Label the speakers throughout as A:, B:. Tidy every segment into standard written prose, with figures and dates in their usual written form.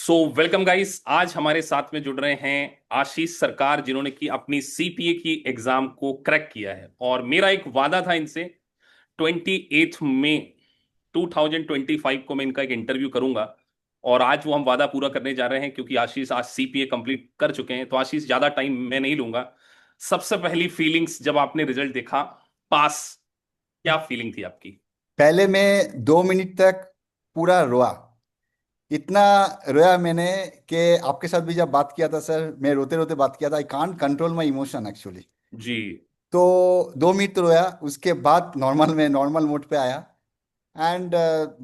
A: So welcome guys. आज हमारे साथ में जुड़ रहे हैं आशीष सरकार, जिन्होंने की अपनी सीपीए की एग्जाम को क्रैक किया है। और मेरा एक वादा था इनसे, 28 मई 2025 को मैं इनका एक इंटरव्यू करूंगा। और आज वो हम वादा पूरा करने जा रहे हैं, क्योंकि आशीष आज सीपीए कंप्लीट कर चुके हैं। तो आशीष, ज्यादा टाइम मैं नहीं लूंगा। सबसे पहली फीलिंग्स जब आपने रिजल्ट देखा, पास, क्या फीलिंग थी आपकी?
B: पहले मैं 2 मिनट तक पूरा रोआ। इतना रोया मैंने कि आपके साथ भी जब बात किया था सर, मैं रोते रोते बात किया था। I can't control my emotion actually.
A: जी।
B: तो 2 मिनट तो रोया, उसके बाद नॉर्मल में नॉर्मल मोड पे आया। एंड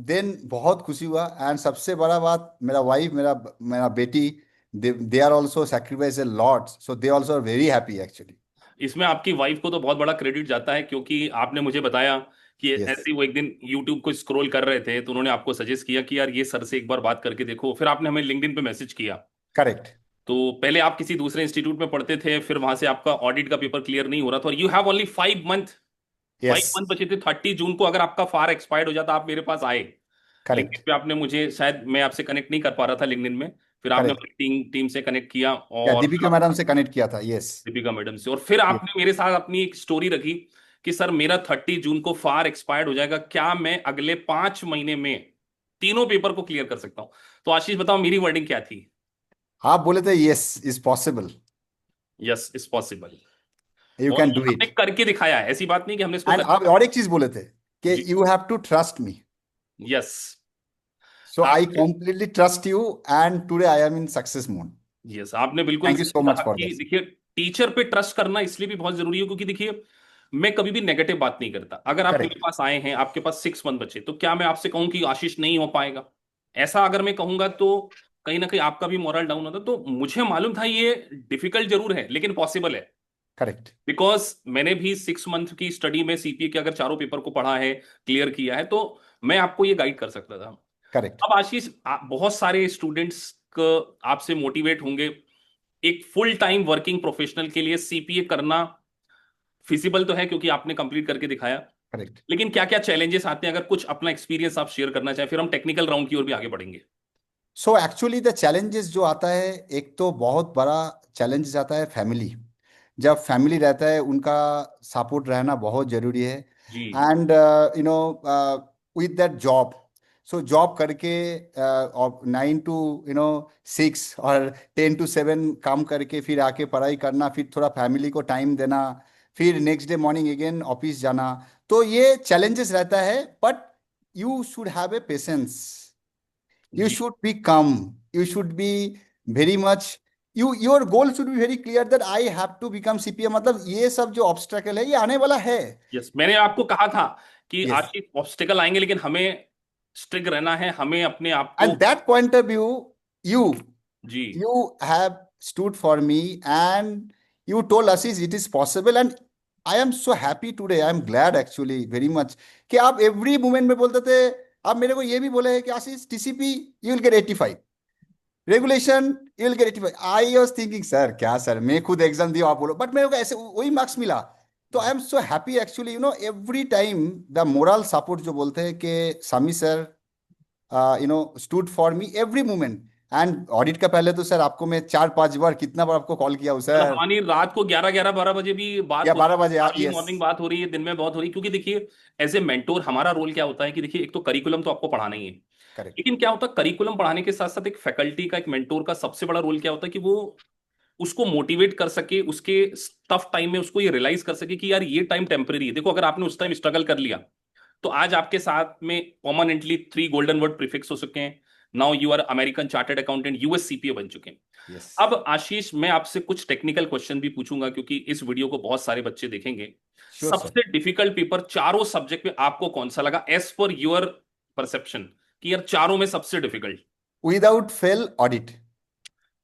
B: देन बहुत खुशी हुआ। एंड सबसे बड़ा बात, मेरा वाइफ, मेरा मेरा बेटी, they are also sacrifice a lot, so they also are very happy actually.
A: इसमें आपकी वाइफ को तो बहुत बड़ा क्रेडिट जाता है, क्योंकि आपने मुझे बताया कि
B: यस।
A: ऐसे ही वो एक दिन यूट्यूब को स्क्रॉल कर रहे थे, तो उन्होंने आपको सजेस्ट किया कि यार ये सर से एक बार बात करके देखो। फिर आपने हमें लिंक्डइन पे मैसेज किया।
B: करेक्ट।
A: तो पहले आप किसी दूसरे इंस्टीट्यूट में पढ़ते थे, फिर वहां से आपका ऑडिट का पेपर क्लियर नहीं हो रहा था, और you have only 5 month. Five
B: yes.
A: Month बचे थे। 30 जून को अगर आपका फार एक्सपायर्ड हो जाता, आप मेरे पास आए।
B: करेक्ट।
A: लिंक्डइन पे आपने मुझे, शायद मैं आपसे कनेक्ट नहीं कर पा रहा था लिंक्डइन में, फिर आपने
B: करेक्ट।
A: अपनी टीम टीम से कनेक्ट किया,
B: या
A: और
B: दीपिका मैडम से कनेक्ट किया था। यस।
A: दीपिका मैडम से, और फिर आपने मेरे साथ अपनी एक स्टोरी रखी कि सर, मेरा 30 जून को फार एक्सपायर्ड हो जाएगा, क्या मैं अगले 5 महीने में तीनों पेपर को क्लियर कर सकता हूं? तो आशीष, बताओ मेरी वर्डिंग क्या थी?
B: आप बोले थे yes is possible,
A: yes, is possible.
B: You
A: और
B: कैन
A: ये
B: डू
A: हमने
B: इट।
A: करके दिखाया है, ऐसी बात नहीं कि हमने इसको
B: एंड
A: कर।
B: आप और एक चीज बोले थे कि
A: जी।
B: You have to trust me.
A: Yes.
B: So I
A: आपने
B: completely trust you, and today I am in success mode.
A: Yes, आपने बिल्कुल
B: थैंक यू
A: सही
B: सो मच
A: कहा
B: फॉर
A: कि
B: दिस।
A: देखिए, टीचर पे ट्रस्ट करना इसलिए भी बहुत जरूरी है, क्योंकि देखिए, मैं कभी भी नेगेटिव बात नहीं करता। अगर आप मेरे
B: करेक्ट।
A: पास आए हैं, आपके पास 6 मंथ बचे, तो क्या मैं आपसे कहूं कि आशीष नहीं हो पाएगा? ऐसा अगर मैं कहूंगा तो कहीं ना कहीं आपका भी मोरल डाउन होता। तो मुझे मालूम था ये डिफिकल्ट जरूर है, लेकिन पॉसिबल है।
B: करेक्ट।
A: बिकॉज मैंने भी 6 मंथ की स्टडी में सीपीए के अगर चारों पेपर को पढ़ा है, क्लियर किया है, तो मैं आपको ये गाइड कर सकता था।
B: करेक्ट।
A: अब आशीष, बहुत सारे स्टूडेंट्स आपसे मोटिवेट होंगे। एक फुल टाइम वर्किंग प्रोफेशनल के लिए सीपीए करना फिजिबल तो है, क्योंकि आपने कंप्लीट करके दिखाया।
B: करेक्ट।
A: लेकिन क्या क्या चैलेंजेस आते हैं? अगर कुछ अपना एक्सपीरियंस आप शेयर करना चाहें, फिर हम टेक्निकल राउंड की ओर भी आगे बढ़ेंगे।
B: सो एक्चुअली द चैलेंजेस जो आता है, एक तो बहुत बड़ा चैलेंज आता है फैमिली। जब फैमिली रहता है, उनका सपोर्ट रहना बहुत जरूरी है।
A: जी।
B: And you know with that job, so job करके और 9 to 6 और 10 to 7 काम करके फिर आके पढ़ाई करना, फिर थोड़ा फैमिली को टाइम देना, फिर next day morning again office जाना। तो ये चैलेंजेस रहता है, but you should have a patience, you
A: जी।
B: should be calm, you should be very much, your goal should be very clear that I have to become CPM। मतलब ये सब जो ऑब्स्टेकल है ये आने वाला है।
A: यस, मैंने आपको कहा था कि
B: यस।
A: आशीष, ऑब्स्टिकल आएंगे, लेकिन हमें स्ट्रिक रहना है, हमें अपने आप को।
B: And that point of view, you
A: जी।
B: you have stood for me, and you told Ashish it is possible, and I am so happy today, I am glad actually very much कि आप every moment में बोलते थे। आप मेरे को ये भी बोले हैं कि Ashish TCP you will get 85, regulation you will get 85। I was thinking sir क्या सर, मैं खुद एग्जाम दिया आप बोलो, बट मेरे को ऐसे वही मार्क्स मिला। तो I am so happy actually, every time the moral support जो बोलते हैं कि Sami sir stood for me every moment. And audit का पहले तो सर आपको मैं 4-5 बार, कितना बार आपको कॉल किया हूँ
A: मतलब
B: सर।
A: हमारी रात को 11-12 बजे भी बात
B: या
A: हो रही
B: 12 बजे,
A: है, अर्ली
B: यस।
A: मॉर्निंग बात हो रही है, दिन में बहुत हो रही है। क्योंकि देखिए, एज ए मेंटोर हमारा रोल क्या होता है कि देखिए, एक तो करिकुलम तो आपको पढ़ाना ही है,
B: करेक्ट।
A: लेकिन क्या होता है, करिकुलम पढ़ाने के साथ साथ एक फैकल्टी का, एक मेंटोर का सबसे बड़ा रोल क्या होता है कि वो उसको मोटिवेट कर सके, उसके टफ टाइम में उसको ये रियलाइज कर सके कि यार ये टाइम टेम्परेरी है। देखो, अगर आपने उस टाइम स्ट्रगल कर लिया, तो आज आपके साथ में परमानेंटली 3 गोल्डन वर्ड प्रीफिक्स हो चुके हैं। Now you are American chartered accountant, US CPA बन चुके हैं।
B: यस।
A: अब आशीष, मैं आपसे कुछ टेक्निकल क्वेश्चन भी पूछूंगा, क्योंकि इस वीडियो को बहुत सारे बच्चे देखेंगे।
B: Sure sir.
A: सबसे डिफिकल्ट पेपर चारों सब्जेक्ट में आपको कौन सा लगा, एज पर योर परसेप्शन, कि यार चारों में सबसे difficult?
B: Without fail audit.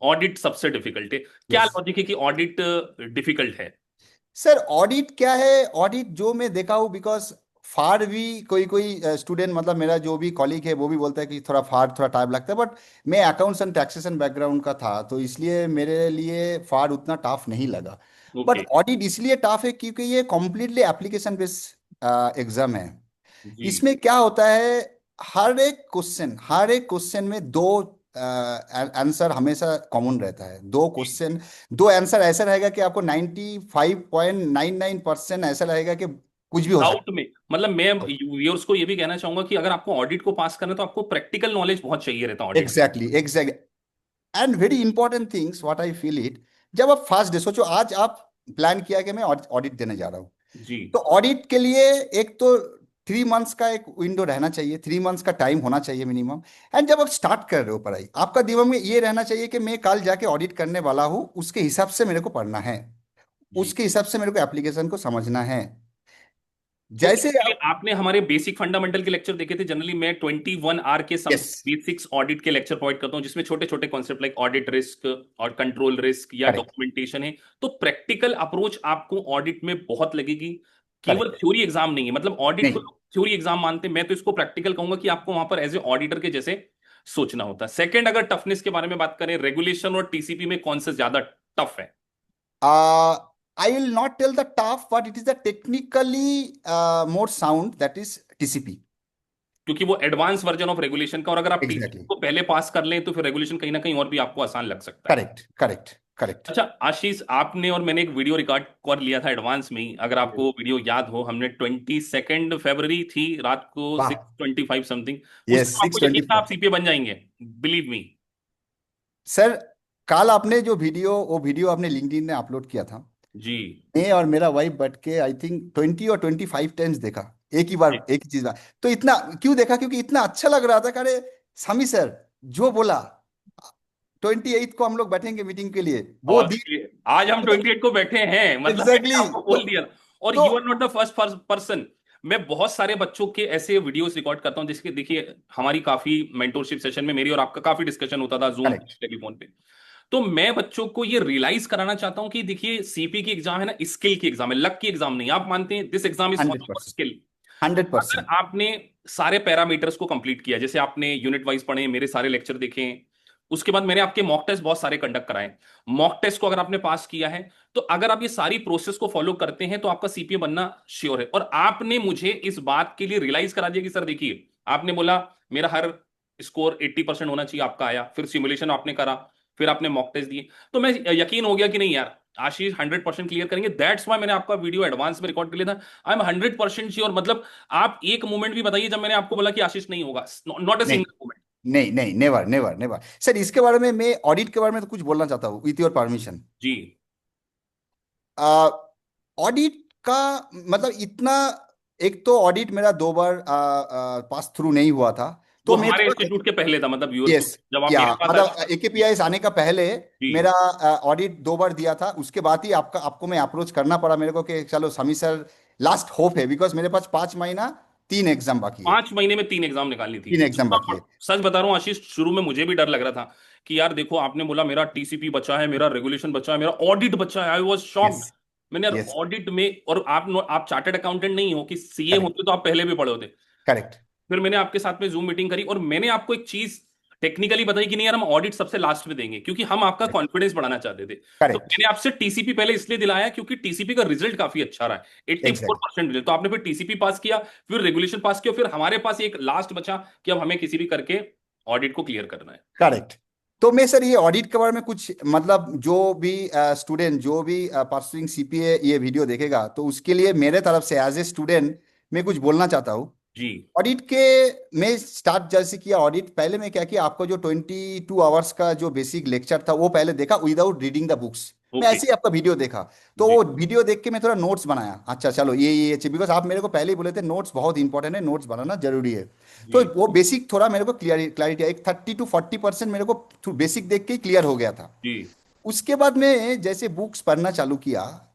A: Audit सबसे डिफिकल्ट है? क्या
B: यस।
A: लॉजिक है कि ऑडिट डिफिकल्ट है?
B: सर ऑडिट क्या है, ऑडिट जो मैं देखा हूँ, बिकॉज फार भी कोई कोई स्टूडेंट, मतलब मेरा जो भी कॉलीग है वो भी बोलता है कि थोड़ा फार थोड़ा टाइम लगता है, बट मैं अकाउंट्स एंड टैक्सेशन बैकग्राउंड का था, तो इसलिए मेरे लिए फार उतना टफ नहीं लगा। But
A: okay.
B: ऑडिट इसलिए टफ है क्योंकि ये कॉम्प्लीटली एप्लीकेशन बेस्ड एग्जाम है।
A: जी।
B: इसमें क्या होता है, हर एक क्वेश्चन में दो आंसर हमेशा कॉमन रहता है। दो क्वेश्चन, दो आंसर ऐसा रहेगा कि आपको 95.99% ऐसा रहेगा कि कुछ भी हो
A: डाउट
B: सकता
A: में मतलब मैं व्यूअर्स को ये भी कहना चाहूंगा कि अगर आपको ऑडिट को पास करना है तो आपको प्रैक्टिकल नॉलेज बहुत चाहिए रहता है
B: है।
A: Audit.
B: Exactly exactly. And very important things what I feel it, जब आप फर्स्ट डे सोचो, आज आप प्लान किया कि मैं ऑडिट देने जा रहा हूँ,
A: जी
B: तो ऑडिट के लिए एक तो 3 मंथ्स का एक विंडो रहना चाहिए, 3 मंथ्स का टाइम होना चाहिए मिनिमम। एंड जब आप स्टार्ट कर रहे हो पढ़ाई, आपका दिमाग में ये रहना चाहिए कि मैं कल जाके ऑडिट करने वाला हूँ, उसके हिसाब से मेरे को पढ़ना है,
A: जी।
B: उसके हिसाब से मेरे को एप्लीकेशन को समझना है।
A: तो
B: जैसे
A: एक्चुअली
B: आप,
A: आपने हमारे बेसिक फंडामेंटल के लेक्चर देखे थे। जनरली मैं 21 आवर के सम
B: यस
A: बेसिक्स ऑडिट के लेक्चर प्रोवाइड करता हूँ, जिसमें छोटे छोटे कॉन्सेप्ट लाइक ऑडिट रिस्क और कंट्रोल रिस्क या
B: करेक्ट
A: डॉक्यूमेंटेशन है। तो प्रैक्टिकल अप्रोच आपको ऑडिट में बहुत लगेगी, केवल
B: करेक्ट।
A: थ्योरी एग्जाम नहीं है। मतलब ऑडिट को
B: नहीं,
A: थ्योरी एग्जाम मानते हैं, मैं तो इसको प्रैक्टिकल कहूंगा कि आपको वहां पर एज ए ऑडिटर के जैसे सोचना होता है। सेकंड, अगर टफनेस के बारे में बात करें, रेगुलेशन और टीसीपी में कौन सा ज्यादा टफ है?
B: I will not tell the tough, but it is the technically more sound, that is TCP.
A: क्योंकि वो एडवांस वर्जन ऑफ रेगुलेशन का, और अगर आप टीसीपी
B: एग्जैक्टली।
A: को पहले पास कर लें तो फिर रेगुलेशन कहीं ना कहीं और भी आपको आसान लग सकता है।
B: Correct correct correct.
A: अच्छा आशीष, आपने और मैंने एक वीडियो रिकॉर्ड कर लिया था एडवांस में ही। अगर आपको वीडियो याद हो, हमने 22 फरवरी थी, रात को
B: वाह।
A: 6:25 समथिंग। उस
B: यस,
A: टाइम
B: सिक्स
A: आपको यकीन
B: ट्वेंटी
A: था आप
B: फाइव
A: सीपीए बन जाएंगे? Believe me.
B: सर, कल आपने जो वीडियो, वो वीडियो आपने लिंक्डइन में अपलोड किया था,
A: जी
B: मैं और मेरा वाइफ बैठ के आई थिंक 20 और 25 टाइम्स देखा, एक ही बार,
A: जी।
B: एक ही चीज बार। तो इतना क्यों देखा? क्योंकि इतना अच्छा लग रहा था कि अरे, समी सर जो बोला, 28 को हम लोग बैठेंगे मीटिंग के लिए, वो
A: और
B: दिन।
A: आज हम 28 को बैठे हैं, मतलब मैंने
B: एग्जैक्टली
A: आपको
B: तो
A: बोल दिया। और
B: तो
A: you are not the first person. मैं बहुत सारे बच्चों के ऐसे वीडियोस रिकॉर्ड करता हूं, जिसके देखिए हमारी काफी मेंटोरशिप सेशन में मेरी और आपका काफी डिस्कशन होता था जूम
B: करेक्ट।
A: टेलीफोन पे। तो मैं बच्चों को ये रियलाइज कराना चाहता हूं कि देखिए सीपी की एग्जाम है ना, स्किल की एग्जाम है, लक की एग्जाम नहीं। आप मानते हैं this exam is for
B: hundred
A: your
B: percent
A: skill. तो
B: हंड्रेड
A: अगर
B: परसेंट
A: आपने सारे पैरामीटर्स को कंप्लीट किया, जैसे आपने यूनिट वाइज पढ़े, मेरे सारे लेक्चर देखे, उसके बाद मैंने आपके मॉक टेस्ट बहुत सारे कंडक्ट कराए, मॉक टेस्ट को अगर आपने पास किया है, तो अगर आप ये सारी प्रोसेस को फॉलो करते हैं तो आपका सीपीए बनना श्योर है। और आपने मुझे इस बात के लिए रियलाइज करा दिया कि सर देखिए, आपने बोला मेरा हर स्कोर 80% होना चाहिए, आपका आया। फिर सिमुलेशन आपने करा, फिर आपने मॉक टेस्ट दिए, तो मैं यकीन हो गया कि नहीं यार, आशीष 100% क्लियर करेंगे। दैट्स वाई मैंने आपका वीडियो एडवांस में रिकॉर्ड कर लिया था। I am 100% sure. मतलब आप एक मोमेंट भी बताइए जब मैंने आपको बोला कि आशीष नहीं होगा, नॉट अ
B: नहीं
A: सिंगल मोमेंट।
B: नहीं नहीं, नेवर नेवर नेवर सर। इसके बारे में मैं ऑडिट के बारे में तो कुछ बोलना चाहता हूँ, विथ योर परमिशन।
A: जी।
B: ऑडिट का मतलब इतना, एक तो ऑडिट मेरा 2 बार पास थ्रू नहीं हुआ था,
A: वो
B: तो मैं
A: हमारे
B: थोड़ा,
A: इंस्टीट्यूट के पहले था, मतलब व्यूअर्स को,
B: यस,
A: जब आप
B: या
A: मेरे पास आए थे।
B: मतलब AKPIS आने का पहले
A: जी।
B: मेरा ऑडिट 2 बार दिया था। उसके बाद ही आपको मैं अप्रोच करना पड़ा मेरे को कि चलो समी सर, लास्ट होप है, बिकॉज मेरे पास 5 महीना 3 एग्जाम बाकी है,
A: 5 महीने में 3 एग्जाम निकालनी थी।
B: 3 एग्जाम बाकी है।
A: सच बता रहा हूँ आशीष, शुरू में मुझे भी डर लग रहा था कि यार देखो, आपने बोला मेरा टीसीपी बचा है, मेरा रेगुलेशन बचा है, मेरा ऑडिट बचा है। I was
B: yes
A: shocked. मैंने यार
B: यस।
A: ऑडिट में, और आप चार्टर्ड अकाउंटेंट नहीं हो कि सीए
B: करेक्ट
A: होते तो आप पहले भी पढ़े होते।
B: करेक्ट
A: फिर मैंने आपके साथ में जूम मीटिंग करी और मैंने आपको एक चीज टेक्निकली बताई कि नहीं यार, हम ऑडिट सबसे लास्ट में देंगे, क्योंकि हम आपका कॉन्फिडेंस बढ़ाना चाहते थे। तो
B: करेक्ट।
A: मैंने आपसे टीसीपी पहले इसलिए दिलाया क्योंकि टीसीपी का रिजल्ट काफी अच्छा रहा है, 84% रिजल्ट। तो आपने फिर टीसीपी पास किया, फिर रेगुलेशन पास किया, फिर हमारे पास एक लास्ट बचा कि अब हमें किसी भी करके ऑडिट को क्लियर करना है।
B: करेक्ट। तो मैं सर ये ऑडिट के बारे में कुछ, मतलब जो भी स्टूडेंट, जो भी परसुइंग CPA ये वीडियो देखेगा, तो उसके लिए मेरे तरफ से एज ए स्टूडेंट मैं कुछ बोलना चाहता हूँ।
A: जी
B: ऑडिट के, मैं स्टार्ट जैसे किया ऑडिट, पहले मैं क्या किया, आपको जो 22 आवर्स का जो बेसिक लेक्चर था वो पहले देखा विदाउट रीडिंग द बुक्स। मैं
A: ओके।
B: ऐसे ही आपका वीडियो देखा, तो
A: जी
B: वो वीडियो देख के मैं थोड़ा नोट्स बनाया। अच्छा चलो ये अच्छी, बिकॉज आप मेरे को पहले ही बोले थे नोट्स बहुत इंपॉर्टेंट है, नोट्स बनाना जरूरी है। तो
A: जी
B: वो बेसिक थोड़ा मेरे को क्लैरिटी, एक 30 to 40% मेरे को बेसिक देख के ही क्लियर हो गया था।
A: जी
B: उसके बाद मैं जैसे बुक्स पढ़ना चालू किया,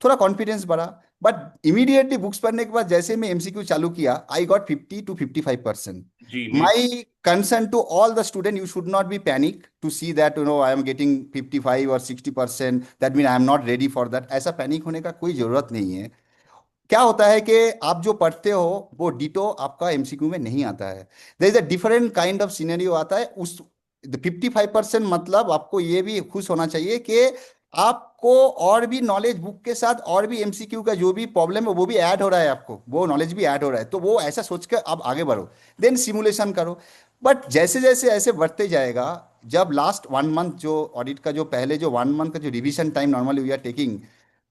B: थोड़ा कॉन्फिडेंस बढ़ा। बट इमीडिएटली बुक्स पढ़ने के बाद जैसे मैं MCQ चालू किया, आई गॉट 50 to 55%।
A: जी। मेरी
B: my concern to all the student, you should not be panic to see that I am getting 55 or 60%, that mean I am not ready for that. ऐसा पैनिक होने का कोई जरूरत नहीं है। क्या होता है कि आप जो पढ़ते हो वो डिटो आपका MCQ में नहीं आता है, there is a different kind of scenario आता है उस। 55% मतलब आपको ये भी खुश होना चाहिए कि आपको और भी नॉलेज बुक के साथ, और भी MCQ का जो भी प्रॉब्लम है वो भी ऐड हो रहा है, आपको वो नॉलेज भी ऐड हो रहा है, तो वो ऐसा सोच कर आप आगे बढ़ो, देन सिमुलेशन करो। बट जैसे जैसे ऐसे बढ़ते जाएगा, जब लास्ट 1 मंथ जो ऑडिट का जो पहले जो 1 मंथ का जो revision time normally we are taking,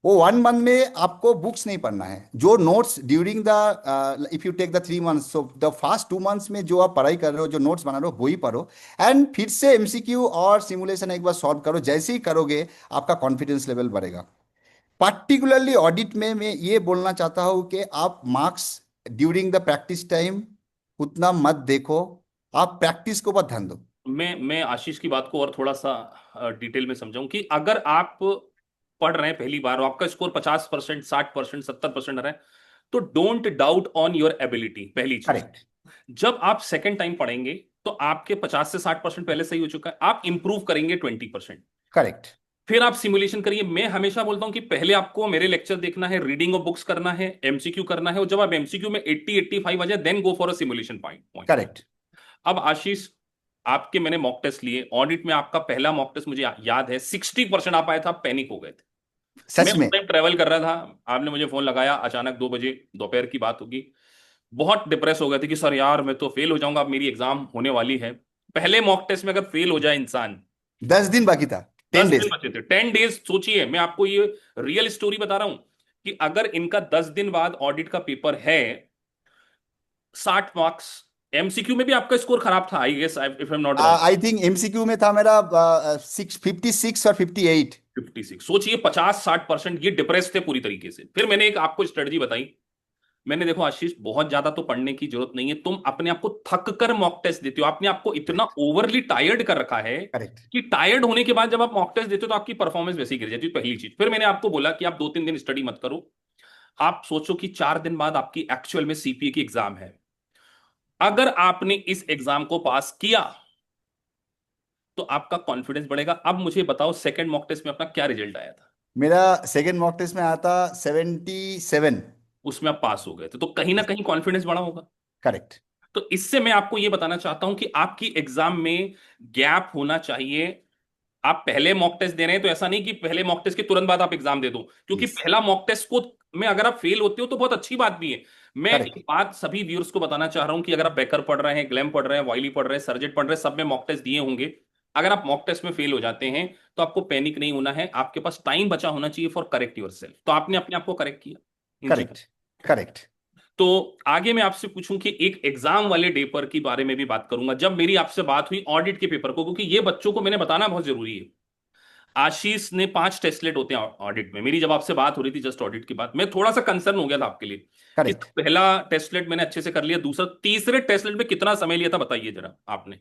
B: वो 1 मंथ में आपको बुक्स नहीं पढ़ना है। जो notes during the if you take the 3 months, so the first 2 months में जो आप पढ़ाई कर रहे हो, जो नोट्स बना रहे हो, वही पढ़ो। एंड फिर से एमसीक्यू और सिमुलेशन एक बार सॉल्व करो। जैसे ही करोगे आपका कॉन्फिडेंस लेवल बढ़ेगा। पार्टिकुलरली ऑडिट में मैं ये बोलना चाहता हूँ कि आप marks during the practice time उतना मत देखो, आप प्रैक्टिस को बहुत ध्यान दो।
A: मैं आशीष की बात को और थोड़ा सा डिटेल में समझाऊं कि अगर आप पढ़ रहे हैं पहली बार और आपका स्कोर 50%, 60%, 70% आ रहा है, तो don't doubt on your ability, पहली चीज।
B: करेक्ट।
A: जब आप सेकेंड टाइम पढ़ेंगे तो आपके 50 से 60% पहले सही हो चुका है, आप इंप्रूव करेंगे 20%।
B: करेक्ट।
A: फिर आप सिमुलेशन करिए। मैं हमेशा बोलता हूं कि पहले आपको मेरे लेक्चर देखना है, रीडिंग ऑफ बुक्स करना है, एमसीक्यू करना है, और जब आप एमसीक्यू में 80-85 आ जाए then go for a simulation point.
B: Correct.
A: अब आशीष, आपके मैंने मॉक टेस्ट लिए, ऑडिट में आपका पहला मॉक टेस्ट मुझे याद है 60% आप आए थे, आप पैनिक हो गए थे। मैं
B: सच
A: उस
B: में।
A: टाइम ट्रेवल कर रहा था, आपने मुझे फोन लगाया अचानक 2 बजे, दोपहर की बात होगी। बहुत डिप्रेस हो गए थे कि सर यार मैं तो फेल हो जाऊंगा, अब मेरी एग्जाम होने वाली है। पहले मॉक टेस्ट में अगर फेल हो जाए इंसान,
B: 10 दिन बाकी था, टेन
A: 10 दिन
B: डेज
A: बचे थे, 10 डेज। सोचिए, मैं आपको ये रियल स्टोरी बता रहा हूं कि अगर इनका 10 दिन बाद ऑडिट का पेपर है, 60 मार्क्स, एमसीक्यू में भी आपका स्कोर खराब था I guess, if I am not wrong.
B: I think MCQ में था मेरा 56 और 58।
A: 56। सोचिए, 50-60% ये डिप्रेस थे पूरी तरीके से। फिर मैंने एक आपको स्ट्रेटजी बताई। मैंने, देखो आशीष, बहुत ज्यादा तो पढ़ने की जरूरत नहीं है, तुम अपने आप को थक कर मॉक टेस्ट देते हो, आपने आपको इतना ओवरली टायर्ड कर रखा है
B: करेक्ट।
A: कि टायर्ड होने के बाद जब आप मॉक टेस्ट देते हो तो आपकी परफॉर्मेंस वैसी गिर जाती है, पहली चीज। फिर मैंने आपको बोला कि आप 2-3 दिन स्टडी मत करो, आप सोचो कि 4 दिन बाद आपकी एक्चुअल में सीपीए की एग्जाम है। अगर आपने इस एग्जाम को पास किया तो आपका कॉन्फिडेंस बढ़ेगा। अब मुझे बताओ, सेकंड मॉक टेस्ट में अपना क्या रिजल्ट आया था?
B: मेरा सेकेंड मॉक टेस्ट में आया था 77।
A: उसमें आप पास हो गए थे, तो कहीं ना कहीं कॉन्फिडेंस बढ़ा होगा।
B: करेक्ट।
A: तो इससे मैं आपको यह बताना चाहता हूं कि आपकी एग्जाम में गैप होना चाहिए। आप पहले मॉक टेस्ट दे रहे हैं तो ऐसा नहीं कि पहले मॉक टेस्ट के तुरंत बाद आप एग्जाम दे दो, क्योंकि
B: यस।
A: पहला मॉक टेस्ट को में अगर आप फेल होते हो तो बहुत अच्छी बात भी है। मैं एक
B: करेक्ट।
A: बात सभी व्यूअर्स को बताना चाह रहा हूं कि अगर आप बेकर पढ़ रहे हैं, ग्लैम पढ़ रहे हैं, वाइली पढ़ रहे हैं, सर्जेट पढ़ रहे हैं, सब में मॉक टेस्ट दिए होंगे। अगर आप मॉक टेस्ट में फेल हो जाते हैं तो आपको पैनिक नहीं होना है, आपके पास टाइम बचा होना चाहिए फॉर करेक्ट योर सेल्फ। तो आपने अपने आप को करेक्ट किया इन चीजों।
B: करेक्ट। करेक्ट।
A: तो आगे मैं आपसे पूछूं कि एक एग्जाम वाले पेपर के बारे में भी बात करूंगा, जब मेरी आपसे बात हुई ऑडिट के पेपर को, क्योंकि ये बच्चों को मैंने बताना बहुत जरूरी है। आशीष ने 5 टेस्टलेट होते हैं ऑडिट में, मेरी जब आपसे बात हो रही थी जस्ट ऑडिट की बात, मैं थोड़ा सा कंसर्न हो गया था आपके लिए कि
B: करेक्ट।
A: पहला टेस्टलेट मैंने अच्छे से कर लिया, दूसरा, तीसरे टेस्टलेट में कितना समय लिया था बताइए जरा आपने?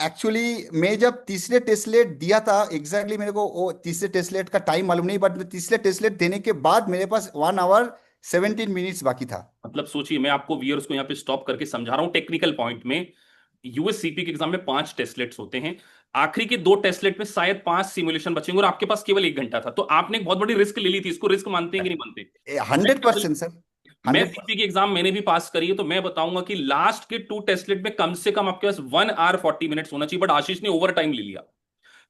B: एक्चुअली मैं जब तीसरे टेस्टलेट दिया था, एग्जैक्टली मेरे को वो तीसरे टेस्टलेट का टाइम मालूम नहीं, बट तीसरे टेस्टलेट देने के बाद मेरे पास 1 आवर 17 मिनट्स बाकी था।
A: मतलब सोचिए, मैं आपको व्यूअर्स को यहाँ पे स्टॉप करके समझा रहा हूँ टेक्निकल पॉइंट में। यूएससीपी के एग्जाम में 5 टेस्टलेट्स होते हैं, आखिरी के 2 टेस्टलेट में शायद 5 सिमुलेशन बचेंगे और आपके पास केवल 1 घंटा था, तो आपने एक बहुत बड़ी रिस्क ले ली थी। इसको रिस्क मानते हैं कि नहीं मानते?
B: 100% सर।
A: मैं
B: 100%।
A: सीपी की एग्जाम मैंने भी पास करी है, तो मैं बताऊंगा कि लास्ट के 2 टेस्टलेट में कम से कम आपके पास 1 आवर 40 मिनट्स होना चाहिए, बट आशीष ने ओवर टाइम ले लिया।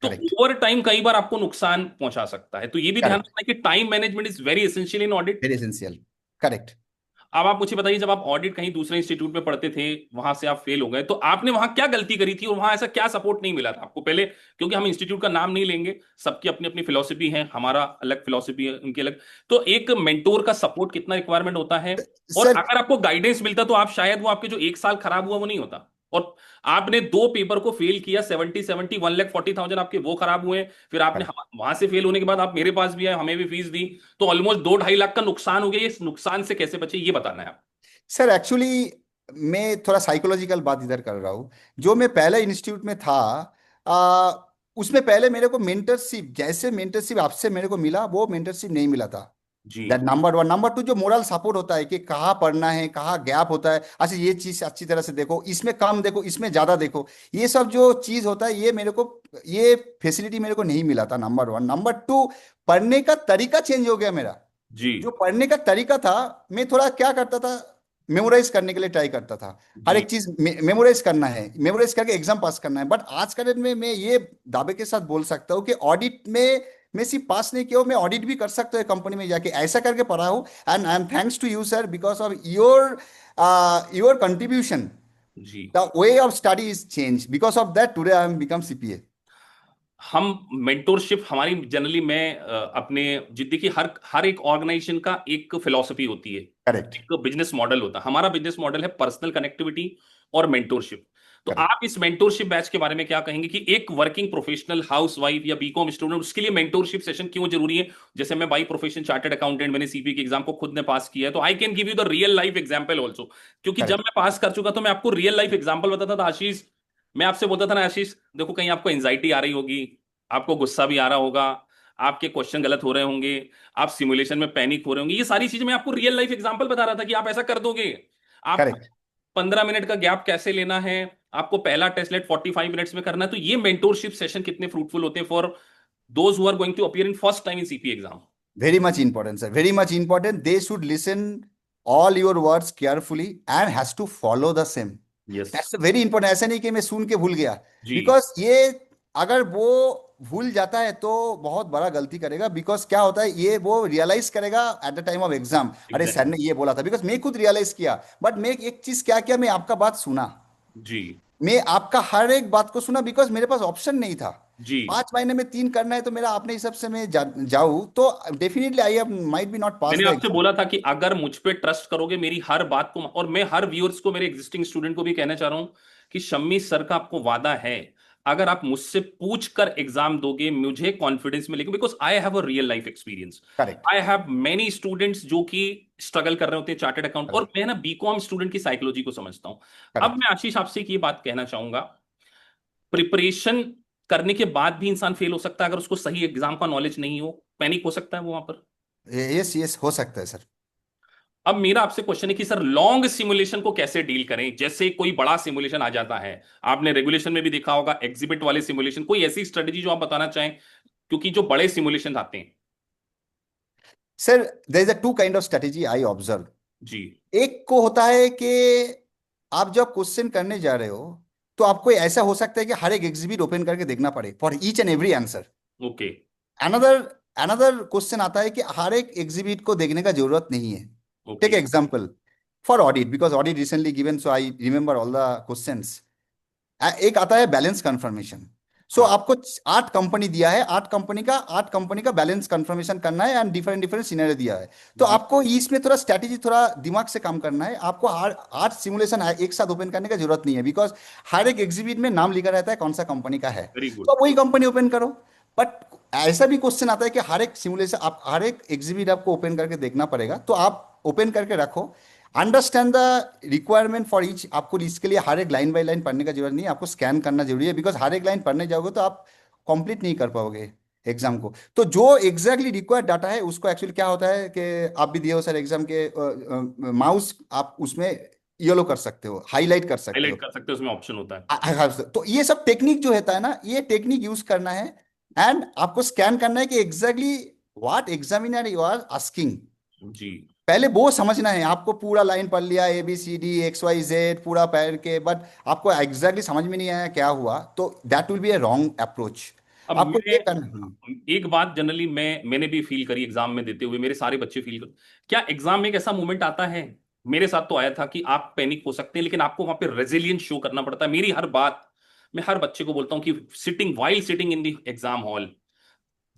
A: तो
B: करेक्ट।
A: ओवर टाइम कई बार आपको नुकसान पहुंचा सकता है, तो ये भी ध्यान
B: करेक्ट।
A: रखना है कि time management is very essential in audit.
B: Very essential. Correct.
A: अब आप मुझे बताइए, जब आप ऑडिट कहीं दूसरे इंस्टीट्यूट में पढ़ते थे, वहां से आप फेल हो गए, तो आपने वहां क्या गलती करी थी और वहां ऐसा क्या सपोर्ट नहीं मिला था आपको पहले? क्योंकि हम इंस्टीट्यूट का नाम नहीं लेंगे, सबकी अपनी अपनी फिलोसफी है, हमारा अलग फिलोसफी है, उनकी अलग। तो एक मेंटोर का सपोर्ट कितना रिक्वायरमेंट होता है? और
B: सर।
A: अगर आपको गाइडेंस मिलता तो आप शायद वो आपके जो 1 साल खराब हुआ वो नहीं होता। और आपने 2 पेपर को फेल किया, 70 1,40,000 आपके वो खराब हुए। फिर आपने वहां से फेल होने के बाद आप मेरे पास भी आए, हमें भी फीस दी, तो ऑलमोस्ट 2-2.5 लाख का नुकसान हो गया। ये इस नुकसान से कैसे बचे, ये बताना है आप।
B: सर एक्चुअली मैं थोड़ा साइकोलॉजिकल बात इधर कर रहा हूँ। जो मैं पहले इंस्टीट्यूट में था, आ, उसमें पहले मेरे को मेंटरशिप, जैसे मेंटरशिप आपसे मेरे को मिला वो मेंटरशिप नहीं मिला था।
A: जी।
B: That number 1। नंबर 2, जो मोरल सपोर्ट होता है कि कहाँ पढ़ना है, कहाँ गैप होता है, अच्छा ये चीज अच्छी तरह से देखो, इसमें कम देखो, इसमें ज्यादा देखो, ये सब जो चीज होता है ये मेरे को, ये फैसिलिटी मेरे को नहीं मिला था। नंबर 1। नंबर 2, पढ़ने का तरीका चेंज हो गया मेरा।
A: जी।
B: जो पढ़ने का तरीका था, मैं थोड़ा क्या करता था, मेमोराइज करने के लिए ट्राई करता था। हर
A: जी।
B: एक चीज मेमोराइज करना है, मेमोराइज करके एग्जाम पास करना है। बट आज के डेट में मैं ये दावे के साथ बोल सकता हूँ कि ऑडिट में मैं सिर्फ पास नहीं किया हूँ, मैं ऑडिट भी कर सकता हूँ कंपनी में जाके, ऐसा करके पढ़ा हूँ। And I am thanks to you sir, because of your your contribution.
A: जी।
B: The way of study is changed. Because of that, today I am become CPA.
A: हम मेंटोरशिप हमारी जनरली मैं अपने जिद्दी की हर हर एक ऑर्गेनाइजेशन का एक फिलॉसफी होती है,
B: Correct.
A: एक बिजनेस मॉडल होता है। हमारा बिजनेस मॉडल है पर्सनल कनेक्टिविटी और मेंटोरशिप। तो
B: Correct.
A: आप इस मेंटोरशिप बैच के बारे में क्या कहेंगे कि एक वर्किंग प्रोफेशनल हाउसवाइफ या बीकॉम स्टूडेंट उसके लिए मेंटोरशिप सेशन क्यों जरूरी है? जैसे मैं बाई प्रोफेशन चार्टर्ड अकाउंटेंट, मैंने सीपी के एग्जाम को खुद ने पास किया है, तो I can give you the real life example also. क्योंकि जब
B: Correct.
A: मैं पास कर चुका तो मैं आपको रियल लाइफ एग्जांपल बताता था। आशीष, मैं आपसे बोलता था ना, आशीष देखो कहीं आपको एंजाइटी आ रही होगी, आपको गुस्सा भी आ रहा होगा, आपके क्वेश्चन गलत हो रहे होंगे, आप सिमुलेशन में पैनिक हो रहे होंगे, ये सारी चीजें मैं आपको रियल लाइफ एग्जांपल बता रहा था कि आप ऐसा कर दोगे। आप
B: Correct.
A: 15 मिनट का गैप कैसे लेना है, आपको पहला टेस्टलेट 45 मिनट्स में करना है। तो ये मेंटोरशिप सेशन कितने फ्रूटफुल होते हैं for those who are going to appear in first time in CP exam.
B: Very much important, sir. Very much important. They should listen all your words carefully and has to follow the same.
A: Yes.
B: That's a very important. ऐसा नहीं कि मैं सुन के भूल गया,
A: जी।
B: Because ये अगर वो भूल जाता है तो बहुत बड़ा गलती करेगा। बिकॉज क्या होता है, ये वो रियलाइज करेगा at the time of exam, अरे सर
A: एग्जैक्टली।
B: ने ये बोला था। बिकॉज मैं खुद रियलाइज किया, बट मैं एक चीज क्या किया, मैं आपका बात सुना,
A: जी।
B: मैं आपका हर एक बात को सुना, बिकॉज मेरे पास ऑप्शन नहीं था।
A: जी।
B: 5 महीने में 3 करना है, तो मेरा अपने हिसाब से मैं जाऊँ तो definitely I might be not pass
A: मैंने
B: द
A: आपसे
B: एग्जाम।
A: बोला था कि अगर मुझ पे ट्रस्ट करोगे मेरी हर बात को, और मैं हर व्यूअर्स को, मेरे एग्जिस्टिंग स्टूडेंट को भी कहना चाह रहा हूं कि शम्मी सर का आपको वादा है, अगर आप मुझसे पूछ कर एग्जाम दोगे मुझे कॉन्फिडेंस मिलेगा, because I have a real life experience.
B: Correct.
A: I have many students जो कि स्ट्रगल कर रहे होते हैं चार्टेड अकाउंट, और
B: करेक्ट।
A: मैं ना बीकॉम स्टूडेंट की साइकोलॉजी को समझता हूं। अब
B: करेक्ट।
A: मैं आशीष आपसे एक ये बात कहना चाहूंगा, प्रिपरेशन करने के बाद भी इंसान फेल हो सकता है अगर उसको सही एग्जाम का नॉलेज नहीं हो, पैनिक हो सकता है वो वहां पर।
B: यस यस, हो सकता है सर।
A: अब मेरा आपसे क्वेश्चन है कि सर लॉन्ग सिमुलेशन को कैसे डील करें? जैसे कोई बड़ा सिमुलेशन आ जाता है, आपने रेगुलेशन में भी देखा होगा एग्जिबिट वाले सिमुलेशन, कोई ऐसी स्ट्रेटजी जो आप बताना चाहें, क्योंकि जो बड़े सिमुलेशन आते हैं।
B: Sir, there is a two kind of strategy I observe.
A: जी।
B: एक को होता है कि आप जब क्वेश्चन करने जा रहे हो, तो आपको ऐसा हो सकता है कि हर एक एग्जिबिट ओपन करके देखना पड़े for each and every answer.
A: Okay.
B: Another another question आता है कि हर एक एग्जिबिट को देखने का जरूरत नहीं है। Take
A: okay.
B: Example for audit, because audit recently given, so I remember all the questions. एक आता है बैलेंस कंफर्मेशन। सो
A: हाँ।
B: आपको 8 कंपनी दिया है, 8 कंपनी का बैलेंस कंफर्मेशन करना है, एंड डिफरेंट डिफरेंट सिनेरियो दिया है। तो
A: जी।
B: आपको इसमें थोड़ा स्ट्रैटेजी, थोड़ा दिमाग से काम करना है। आपको हर 8 सिमुलेशन एक साथ ओपन करने का जरूरत नहीं है, बिकॉज हर एक एग्जिबिट में नाम लिखा रहता है कौन सा कंपनी का है।
A: वेरी
B: तो
A: गुड।
B: आप वही कंपनी ओपन करो। बट ऐसा भी क्वेश्चन आता है कि हर एक सिमुलेशन, आप हर एक एग्जिबिट आपको ओपन करके देखना पड़ेगा, तो आप ओपन करके रखो। Understand the requirement for each. आपको इसके लिए हर एक लाइन बाय लाइन पढ़ने का जरूरत नहीं है, आपको स्कैन करना जरूरी है। बिकॉज हर एक लाइन पढ़ने जाओगे तो आप कंप्लीट नहीं कर पाओगे एग्जाम को। तो जो एग्जैक्टली रिक्वायर्ड डाटा है उसको, एक्चुअली क्या होता है कि आप भी दिए हो सर एग्जाम के, माउस आप उसमें येलो कर सकते हो, हाईलाइट कर सकते
A: हाईलाइट
B: हो।
A: कर सकते हो, उसमें ऑप्शन होता है।
B: हाँ, तो ये सब टेक्निक जो होता है ना, ये टेक्निक यूज करना है। एंड आपको स्कैन करना है कि exactly what examiner you are asking.
A: जी।
B: पहले वो समझना है। आपको पूरा लाइन पढ़ लिया, ABCD XYZ पूरा पढ़ के, बट आपको एग्जैक्टली समझ में नहीं आया क्या हुआ, तो that will be a wrong approach.
A: अब
B: आपको
A: मैं
B: ये करना।
A: एक बात जनरली मैंने भी फील करी एग्जाम में देते हुए, मेरे सारे बच्चे फील कर, क्या एग्जाम में एक ऐसा मोमेंट आता है, मेरे साथ तो आया था, कि आप पैनिक हो सकते हैं लेकिन आपको वहां पे रेजिलियंस शो करना पड़ता है। मेरी हर बात मैं हर बच्चे को बोलता हूँ कि sitting in the exam hall,